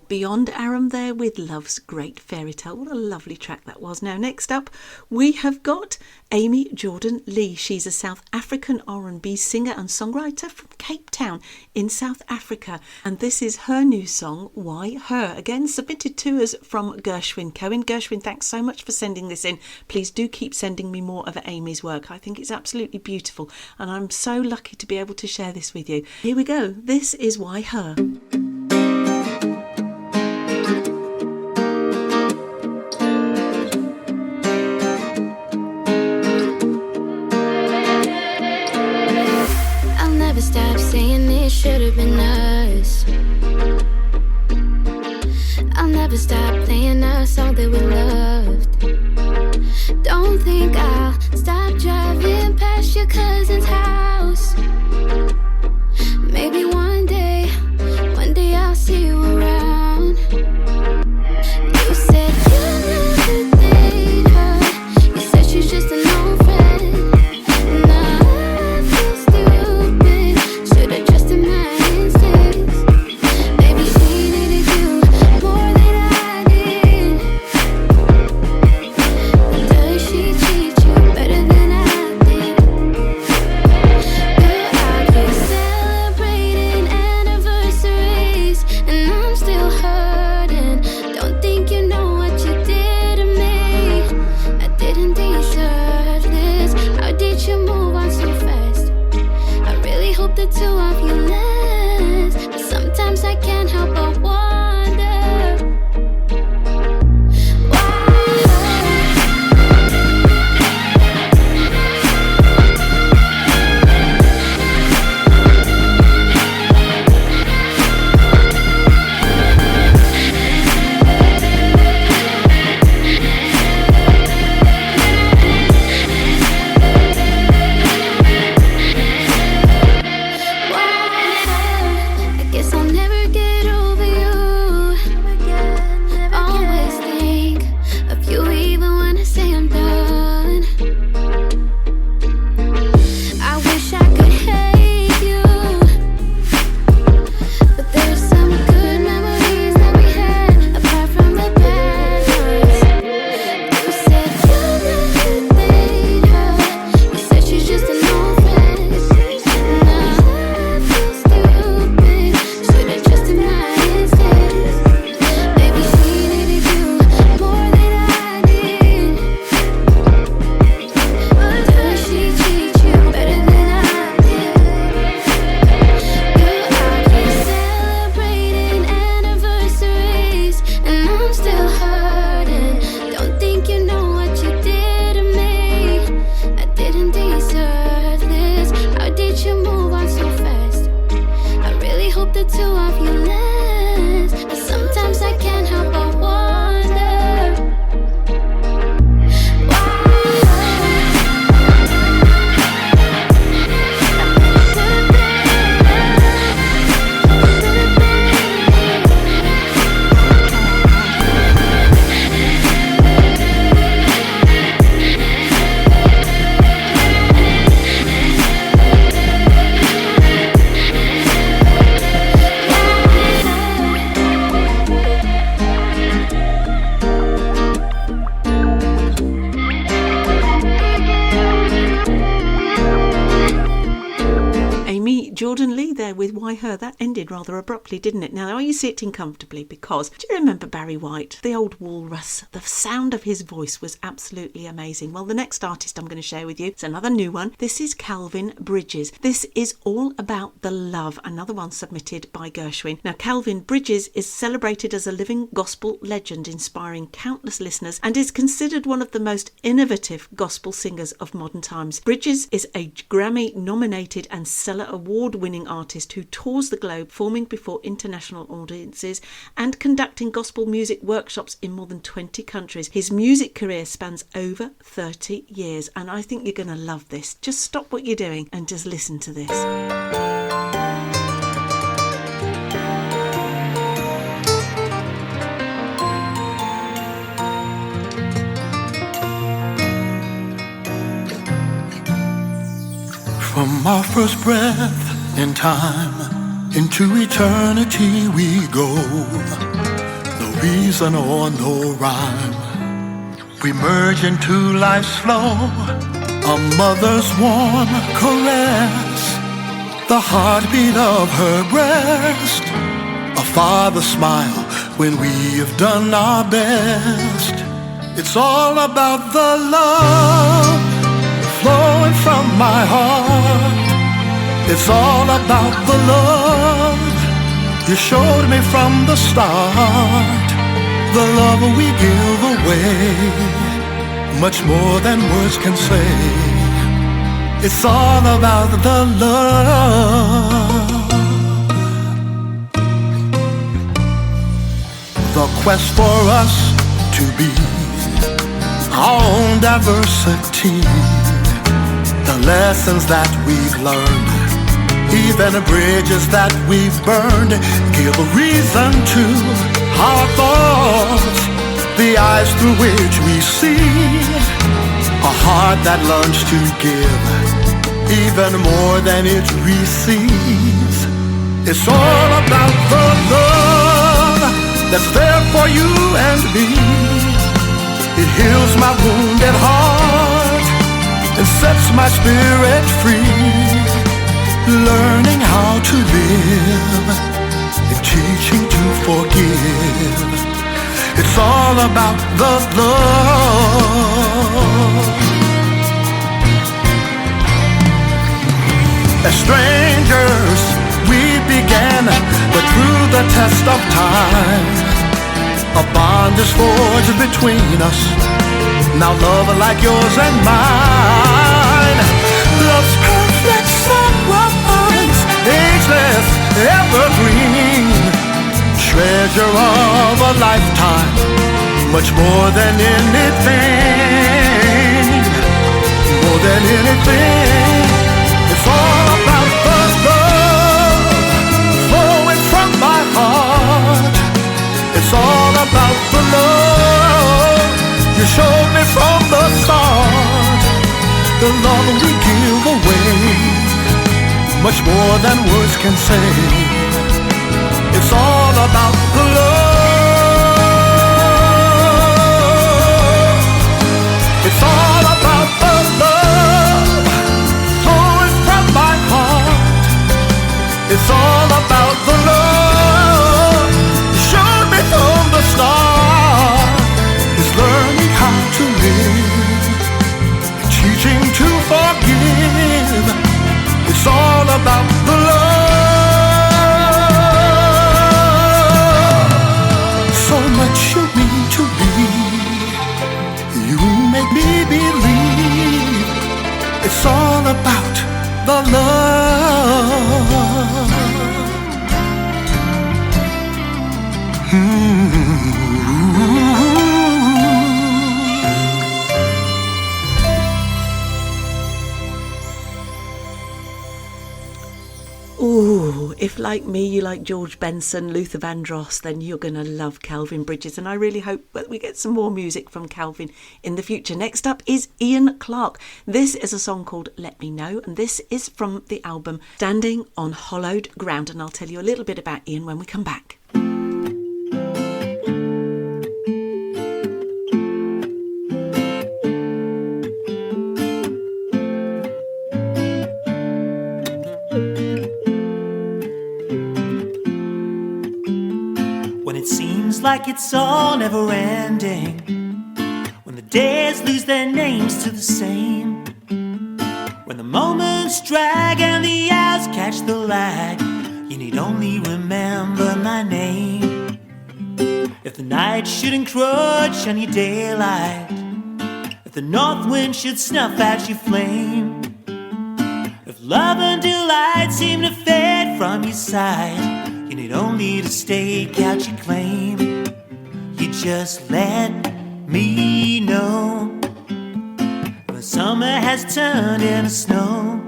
Beyond Aram there with Love's Great Fairy Tale. What a lovely track that was. Now, next up, we have got Amy Jordan Lee. She's a South African R&B singer and songwriter from Cape Town in South Africa. And this is her new song, Why Her? Again, submitted to us from Gershwin Cohen. Gershwin, thanks so much for sending this in. Please do keep sending me more of Amy's work. I think it's absolutely beautiful. And I'm so lucky to be able to share this with you. Here we go. This is Why Her. Stop saying it should have been us. I'll never stop playing a song that we loved. Don't think I'll stop driving past your cousin's house. Maybe one day I'll see you around. You said you'll never date her. You said she's just an old friend. Now I feel stupid. Should've trusted my instincts. Maybe she needed you more than I did. Does she treat you better than I did? Girl, out here celebrating anniversaries, and I'm still hurting. Don't think you know what you did to me. I didn't deserve this. How did you move on so fast? I really hope the two of you last, but sometimes I can't help but wonder why. I guess I'll never get over you. Always think of you even when I say I'm done. I wish I could hate you, but there's some good memories that we had apart from the bad ones. You said you'll never date her. You said she's just an old friend. Now I feel stupid. Should've trusted my instincts. Maybe she needed you more than I did. Does she treat you better than I did? Girl, out here celebrating anniversaries, and I'm still hurting. Don't think you know what you did to me. I didn't deserve this. How did you move on so fast? I really hope the two of you last, but sometimes I can't help but wonder why. Amy Jordan Lee there with Why Her. That ended rather abruptly, didn't it? Now, are you sitting comfortably? Because do you remember Barry White, the old walrus? The sound of his voice was absolutely amazing. Well, the next artist I'm going to share with you is another new one. This is Calvin Bridges. This is All About the Love, another one submitted by Gershwin. Now, Calvin Bridges is celebrated as a living gospel legend, inspiring countless listeners, and is considered one of the most innovative gospel singers of modern times. Bridges is a Grammy-nominated and Stellar Award-winning artist who tours the globe, performing before international audiences and conducting gospel music workshops in more than 20 countries. His music career spans over 30 years, and I think you're going to love this. Just stop what you're doing and just listen to this. From our first breath in time into eternity we go. reason or no rhyme. We merge into life's flow, a mother's warm caress, the heartbeat of her breast, a father's smile when we have done our best. It's all about the love flowing from my heart. It's all about the love you showed me from the start. The love we give away, much more than words can say. It's all about the love. The quest for us to be our own diversity, the lessons that we've learned, even the bridges that we've burned, give a reason to our thoughts, the eyes through which we see, a heart that learns to give even more than it receives. It's all about the love that's there for you and me. It heals my wounded heart and sets my spirit free. Learning how to live and teaching to forgive. It's all about the love. As strangers we began, but through the test of time, a bond is forged between us. Now love like yours and mine. Love's perfect sunrise, ageless, evergreen, treasure of a lifetime, much more than anything, more than anything. It's all about the love flowing from my heart. It's all about the love you showed me from the start. The love we give away, much more than words can say. It's all about the love. It's all about the love flowing from my heart. It's all about the love you showed me from the start. It's learning how to live, teaching to forgive. It's all about the love. So much you mean to me, you make me believe. It's all about the love. Ooh, if like me you like George Benson, Luther Vandross, then you're going to love Calvin Bridges, and I really hope that we get some more music from Calvin in the future. Next up is Ian Clark. This is a song called Let Me Know, and this is from the album Standing on Hollowed Ground, and I'll tell you a little bit about Ian when we come back. Like it's all never ending, when the days lose their names to the same, when the moments drag and the hours catch the lag, you need only remember my name. If the night should encroach on your daylight, if the north wind should snuff out your flame, if love and delight seem to fade from your side, you need only to stake out your claim. You just let me know when summer has turned into snow.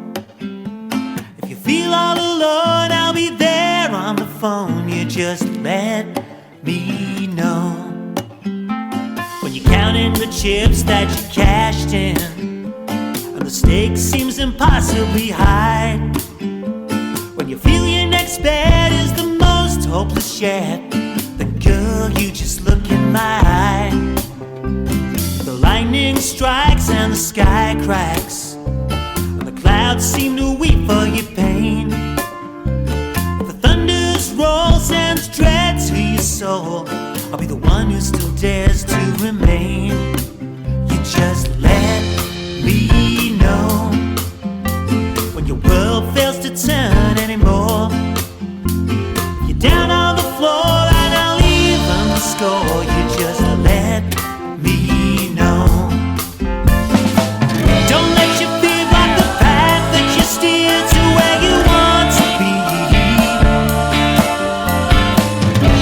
If you feel all alone, I'll be there on the phone. You just let me know. When you're counting the chips that you cashed in, and the stakes seems impossibly high, when you feel your next bet is the most hopeless yet, then girl, you just sky cracks, and the clouds seem to weep for your pain. If the thunder's roll sends dread to your soul, I'll be the one who still dares to remain. You just let me know when your world fails to turn anymore. You're down on the floor and I'll even the score. You just let me know. Don't let your fear block the path that you steer to where you want to be.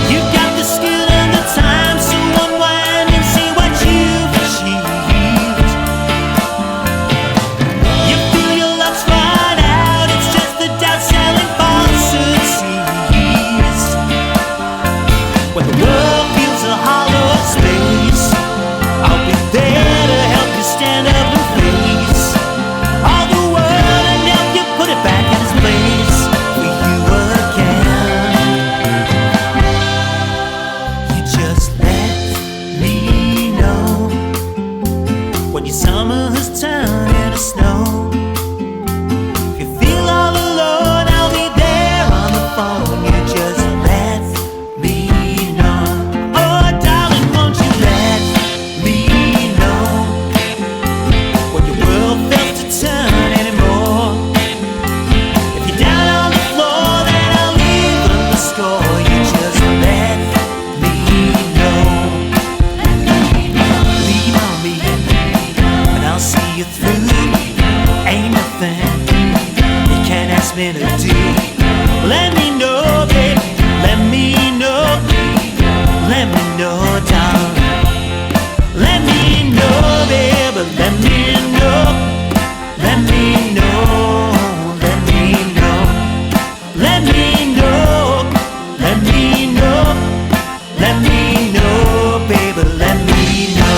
You've got the skill and the time, so unwind and see what you've achieved. You feel your luck's run out, it's just the doubt selling false seeds. When the world feels a hollow space, I'll be there to help you stand up and face all the world and help you put it back in its place for you again. You just let me know when your summer has turned into snow. If you feel all alone, I'll be there on the phone. You just let me know. Oh, darling, won't you let me know when your world fails to turn anymore? If you're down on the floor, then I'll even the score. You just let me know. Lean on me, and I'll see you through. Ain't nothing you can't ask me to do. Let me know, baby. Let me know. Let me know, darling. Let me know, baby. Let me know. Let me know. Let me know. Let me know. Let me know. Let me know, baby. Let me know.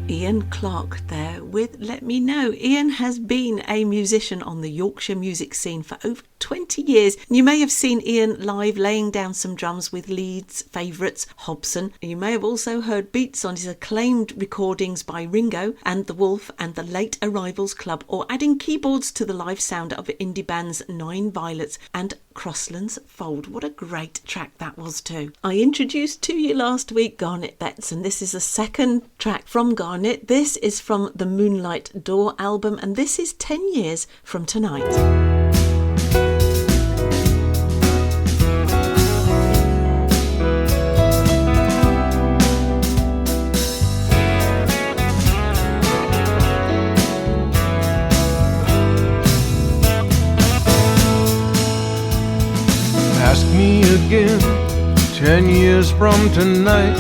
Ian Clark there with Let Me Know. Ian has been a musician on the Yorkshire music scene for over 20 years. You may have seen Ian live laying down some drums with Leeds' favourites Hobson. You may have also heard beats on his acclaimed recordings by Ringo and The Wolf and the Late Arrivals Club, or adding keyboards to the live sound of indie bands Nine Violets and Crosslands Fold. What a great track that was too. I introduced to you last week Garnet Betts, and this is the second track from Garnet. This is from the Moonlight Door album, and this is 10 years from tonight. Ask me again, 10 years from tonight.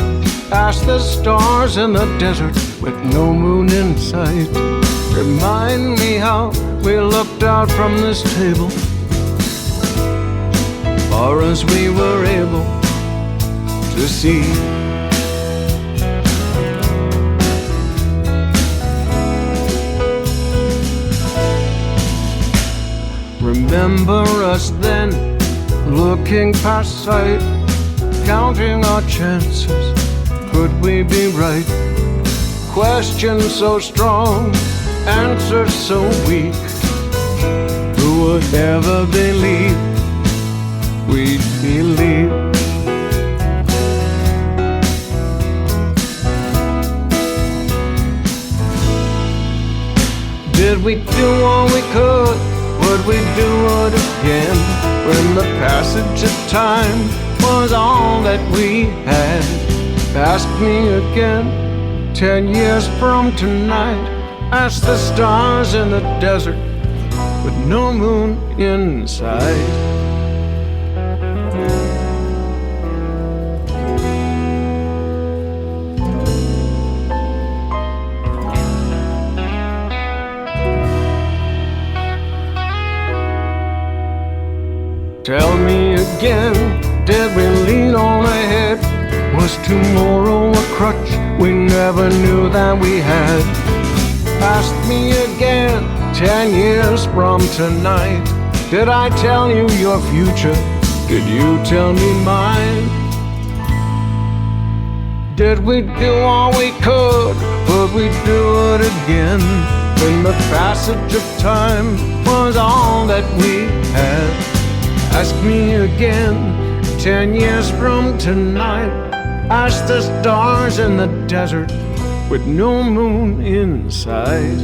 Ask the stars in the desert with no moon in sight. Remind me how we looked out from this table, far as we were able to see. Remember us then, looking past sight, counting our chances, could we be right? Questions so strong, answers so weak. Who would ever believe we'd believe? Did we do all we could? Would we do it again? When the passage of time was all that we had. Ask me again, 10 years from tonight. Ask the stars in the desert with no moon in sight. Tell me again, did we lean on ahead? Was tomorrow a crutch we never knew that we had? Ask me again, 10 years from tonight. Did I tell you your future? Did you tell me mine? Did we do all we could? Would we do it again? When the passage of time was all that we had. Ask me again, 10 years from tonight. Ask the stars in the desert with no moon in sight.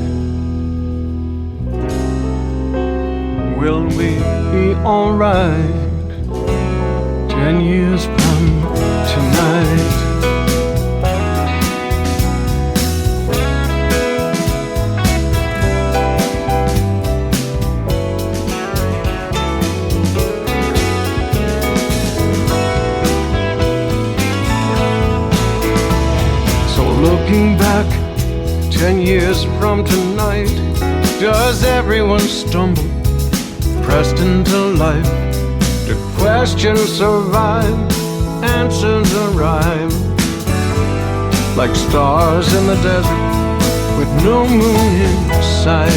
Will we be alright 10 years from tonight? Looking back 10 years from tonight, does everyone stumble, pressed into life? Do questions survive, answers arrive, like stars in the desert with no moon in sight?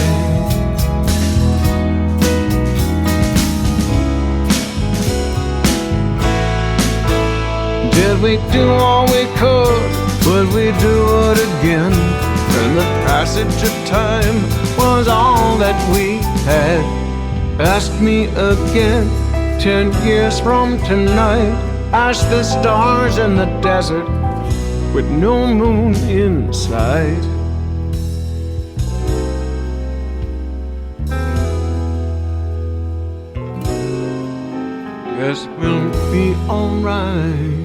Did we do all we could? Would we do it again? When the passage of time was all that we had. Ask me again, 10 years from tonight. Ask the stars in the desert with no moon in sight. Guess we'll be alright.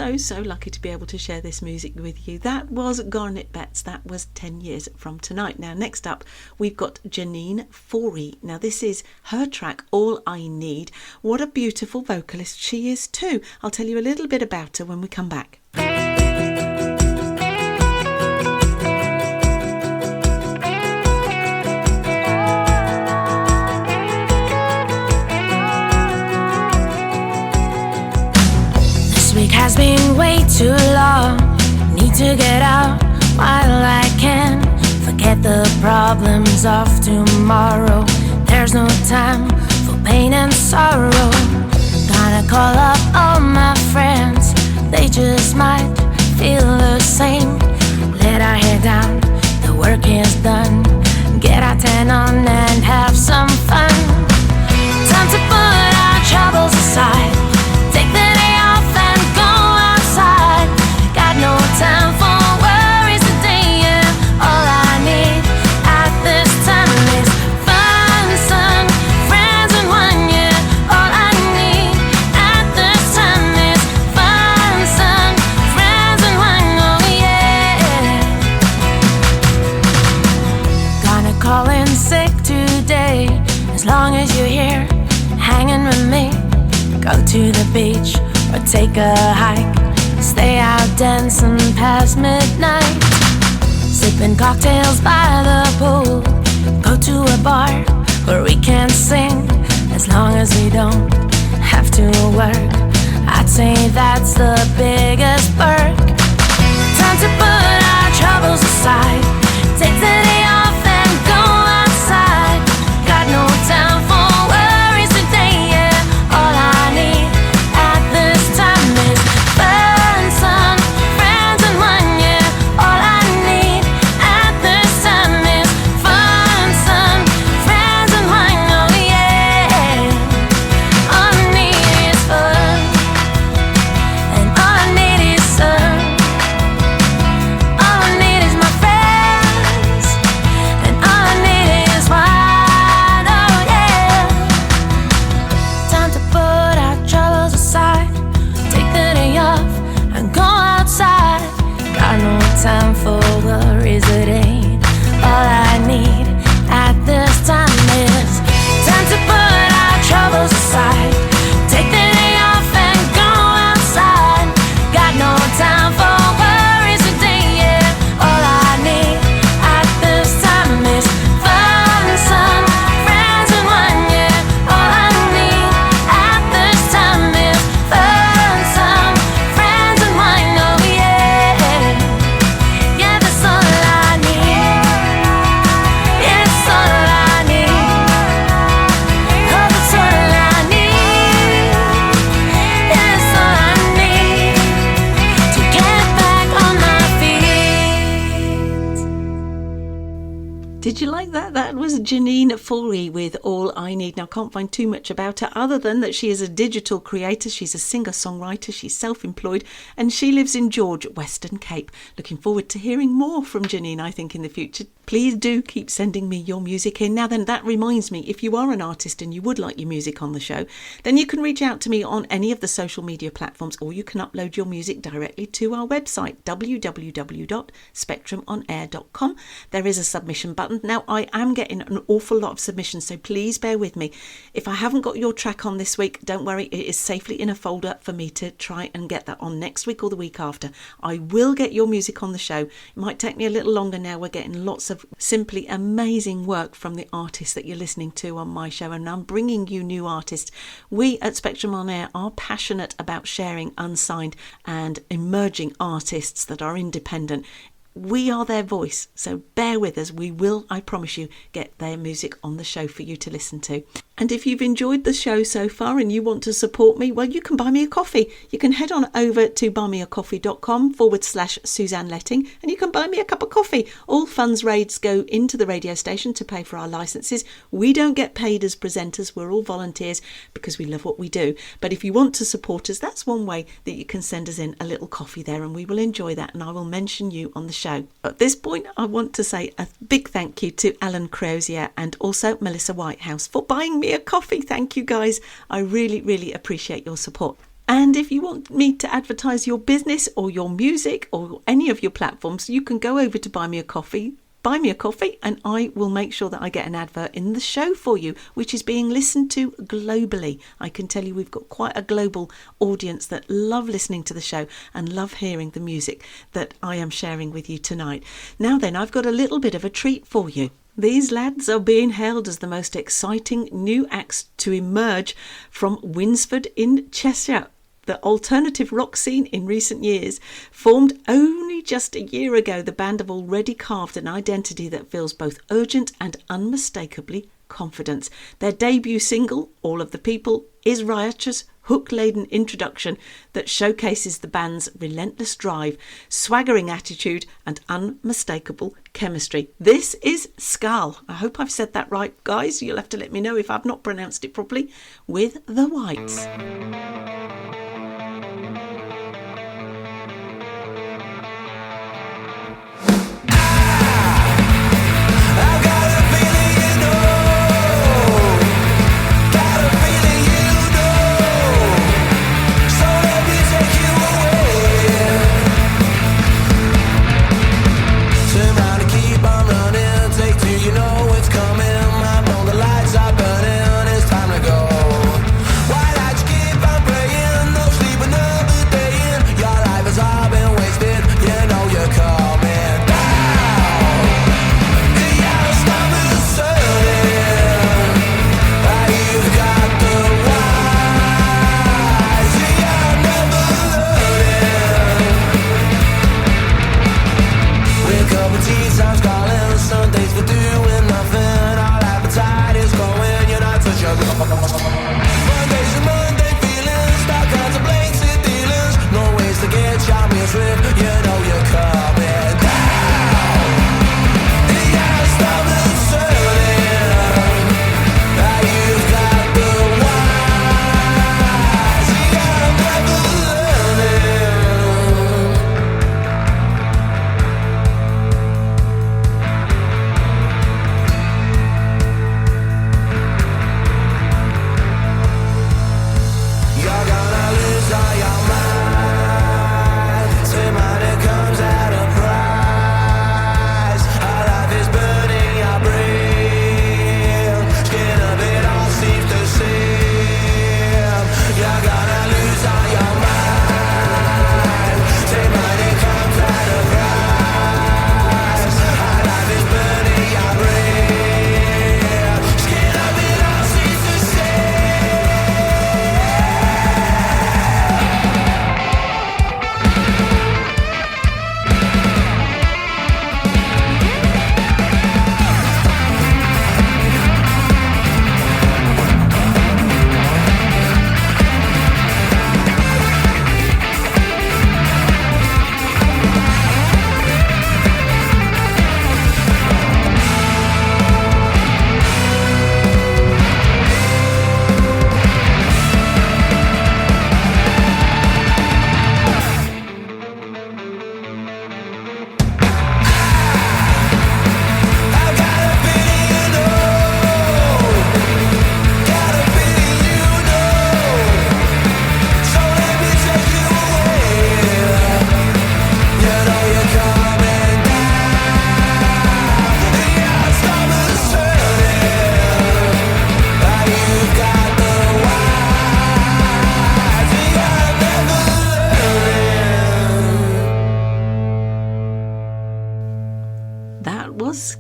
I'm so lucky to be able to share this music with you. That was Garnet Betts. That was 10 years from tonight. Now, next up, we've got Janine Forey. Now, this is her track, All I Need. What a beautiful vocalist she is too. I'll tell you a little bit about her when we come back. Has been way too long. Need to get out while I can. Forget the problems of tomorrow. There's no time for pain and sorrow. Gonna call up all my friends. They just might feel the same. Let our hair down, the work is done. Get our tan on and have some fun. Time to put our troubles aside. Take the day off and go outside. Got no time for worries today, yeah. All I need at this time is fun, sun, friends and one, yeah. All I need at this time is fun, sun, friends and one, oh yeah. Gonna call in sick today. As long as you're here, hanging with me. Go to the beach or take a hike. Stay out dancing past midnight. Sipping cocktails by the pool. Go to a bar where we can sing. As long as we don't have to work, I'd say that's the biggest perk. Time to put our troubles aside. Take the day off and go outside. Got no time for worries today, yeah. All I need at this time is fun, sun, friends and one, yeah. All I need at this time is fun, sun, friends and one, oh yeah. All I need is fun, and all I need is sun. All I need is my friends. was Janine Forey with All I Need. Now, I can't find too much about her other than that she is a digital creator, she's a singer-songwriter, she's self-employed, and she lives in George, Western Cape. Looking forward to hearing more from Janine, I think, in the future. Please do keep sending me your music in. Now then, that reminds me, if you are an artist and you would like your music on the show, then you can reach out to me on any of the social media platforms, or you can upload your music directly to our website, www.spectrumonair.com. There is a submission button. Now, I am getting an awful lot of submissions, so please bear with me. If I haven't got your track on this week, don't worry, it is safely in a folder for me to try and get that on next week or the week after. I will get your music on the show. It might take me a little longer now. We're getting lots of simply amazing work from the artists that you're listening to on my show, and I'm bringing you new artists. We at Spectrum On Air are passionate about sharing unsigned and emerging artists that are independent. We are their voice, so bear with us. We will, I promise you, get their music on the show for you to listen to. And if you've enjoyed the show so far and you want to support me, well, you can buy me a coffee. You can head on over to buymeacoffee.com/Suzanne Letting, and you can buy me a cup of coffee. All funds raised go into the radio station to pay for our licenses. We don't get paid as presenters. We're all volunteers because we love what we do. But if you want to support us, that's one way that you can send us in a little coffee there, and we will enjoy that, and I will mention you on the show. At this point, I want to say a big thank you to Alan Crozier and also Melissa Whitehouse for buying me a coffee. Thank you, guys. I really, really appreciate your support. And if you want me to advertise your business or your music or any of your platforms, you can go over to Buy Me a Coffee, and I will make sure that I get an advert in the show for you, which is being listened to globally. I can tell you we've got quite a global audience that love listening to the show and love hearing the music that I am sharing with you tonight. Now then, I've got a little bit of a treat for you. These lads are being hailed as the most exciting new acts to emerge from Winsford in Cheshire. The alternative rock scene in recent years. Formed only just a year ago, the band have already carved an identity that feels both urgent and unmistakably confident. Their debut single, All of the People, is riotous, hook-laden introduction that showcases the band's relentless drive, swaggering attitude and unmistakable chemistry. This is Skal. I hope I've said that right, guys. You'll have to let me know if I've not pronounced it properly. With the Whites.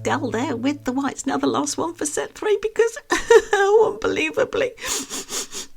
Gal there with the whites. Now the last one for set 3 because unbelievably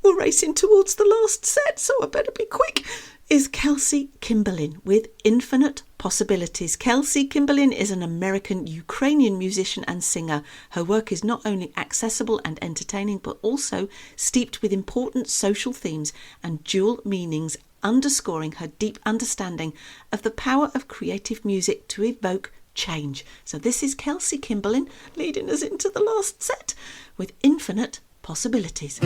we're racing towards the last set, so I better be quick, is Kelsey Kimberlin with Infinite Possibilities. Kelsey Kimberlin is an American Ukrainian musician and singer. Her work is not only accessible and entertaining, but also steeped with important social themes and dual meanings, underscoring her deep understanding of the power of creative music to evoke change. So this is Kelsey Kimberlin leading us into the last set with Infinite Possibilities.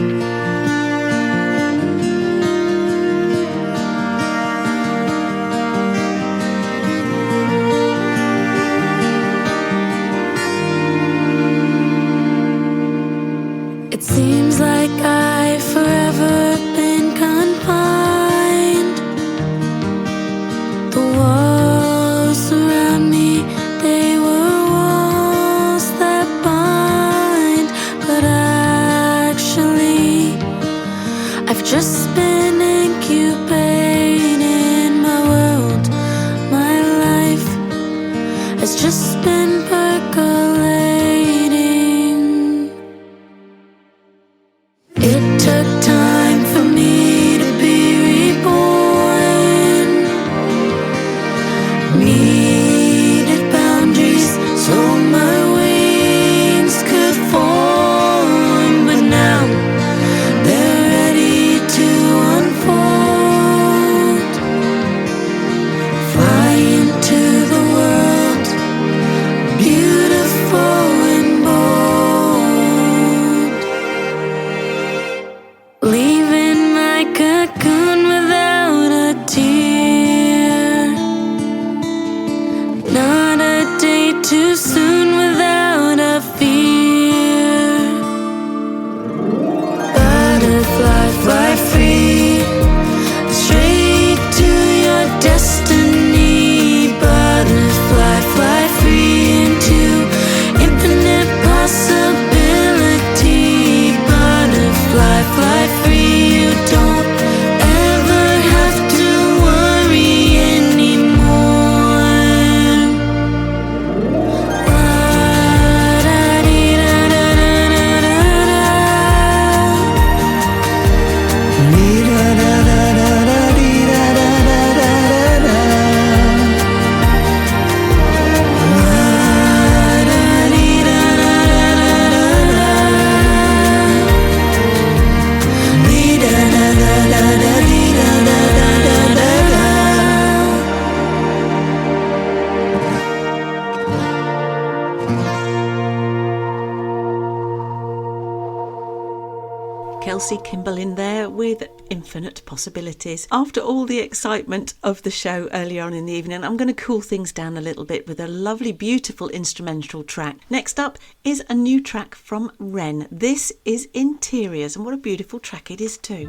It seems like I've forever been confined. The walls around me, they were walls that bind. But actually, I've just been incubating my world. My life has just been percolating. It took time for me to be reborn. Needed boundaries so my wings could form. But now they're ready to unfold. Fly into the world, beautiful and bold. Leaving my cocoon without a tear. Not a day too soon without a fear. Butterfly, fly free, straight to your destiny. Butterfly, fly free into infinite possibility. Butterfly, fly free, you don't ever have to worry anymore. Kelsey Kimberlin there with Infinite Possibilities. After all the excitement of the show earlier on in the evening, I'm going to cool things down a little bit with a lovely, beautiful instrumental track. Next up is a new track from Wren. This is Interiors, and what a beautiful track it is too.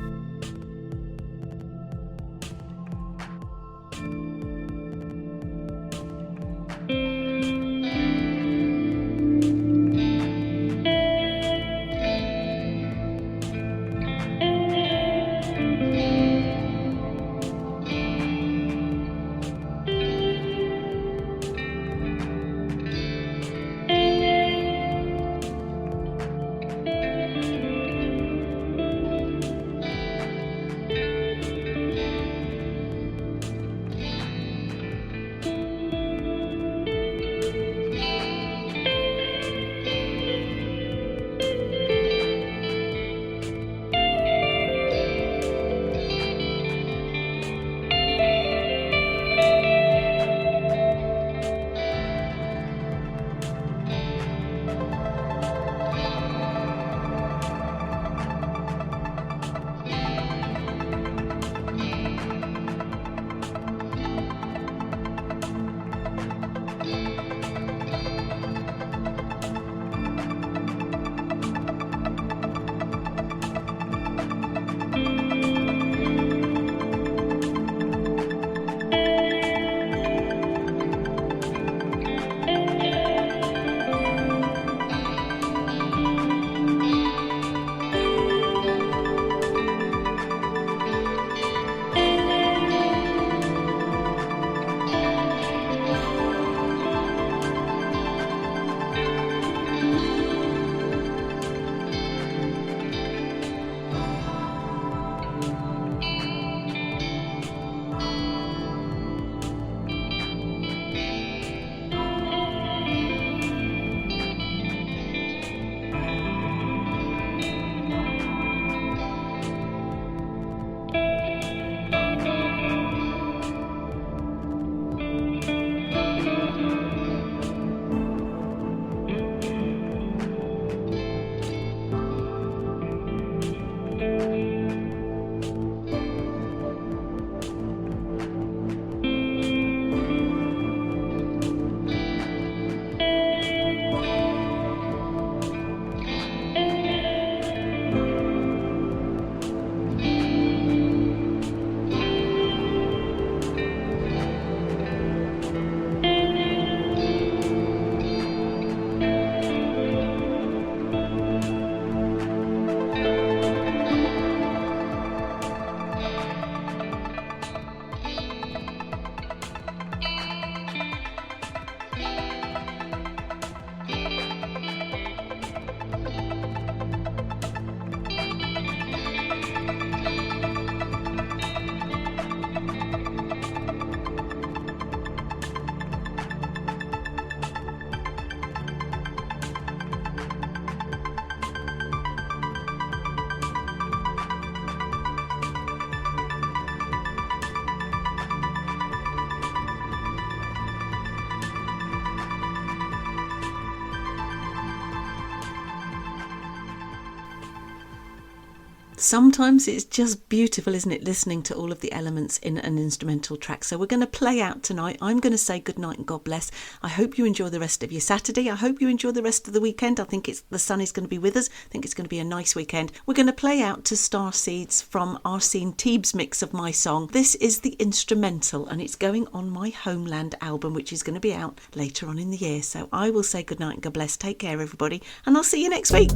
Sometimes it's just beautiful, isn't it, listening to all of the elements in an instrumental track. So we're going to play out tonight. I'm going to say good night and God bless. I hope you enjoy the rest of your Saturday. I hope you enjoy the rest of the weekend. I think the sun is going to be with us. I think it's going to be a nice weekend. We're going to play out to Starseeds from Arsene Teeb's mix of my song. This is the instrumental and it's going on my Homeland album, which is going to be out later on in the year. So I will say good night and God bless. Take care, everybody, and I'll see you next week.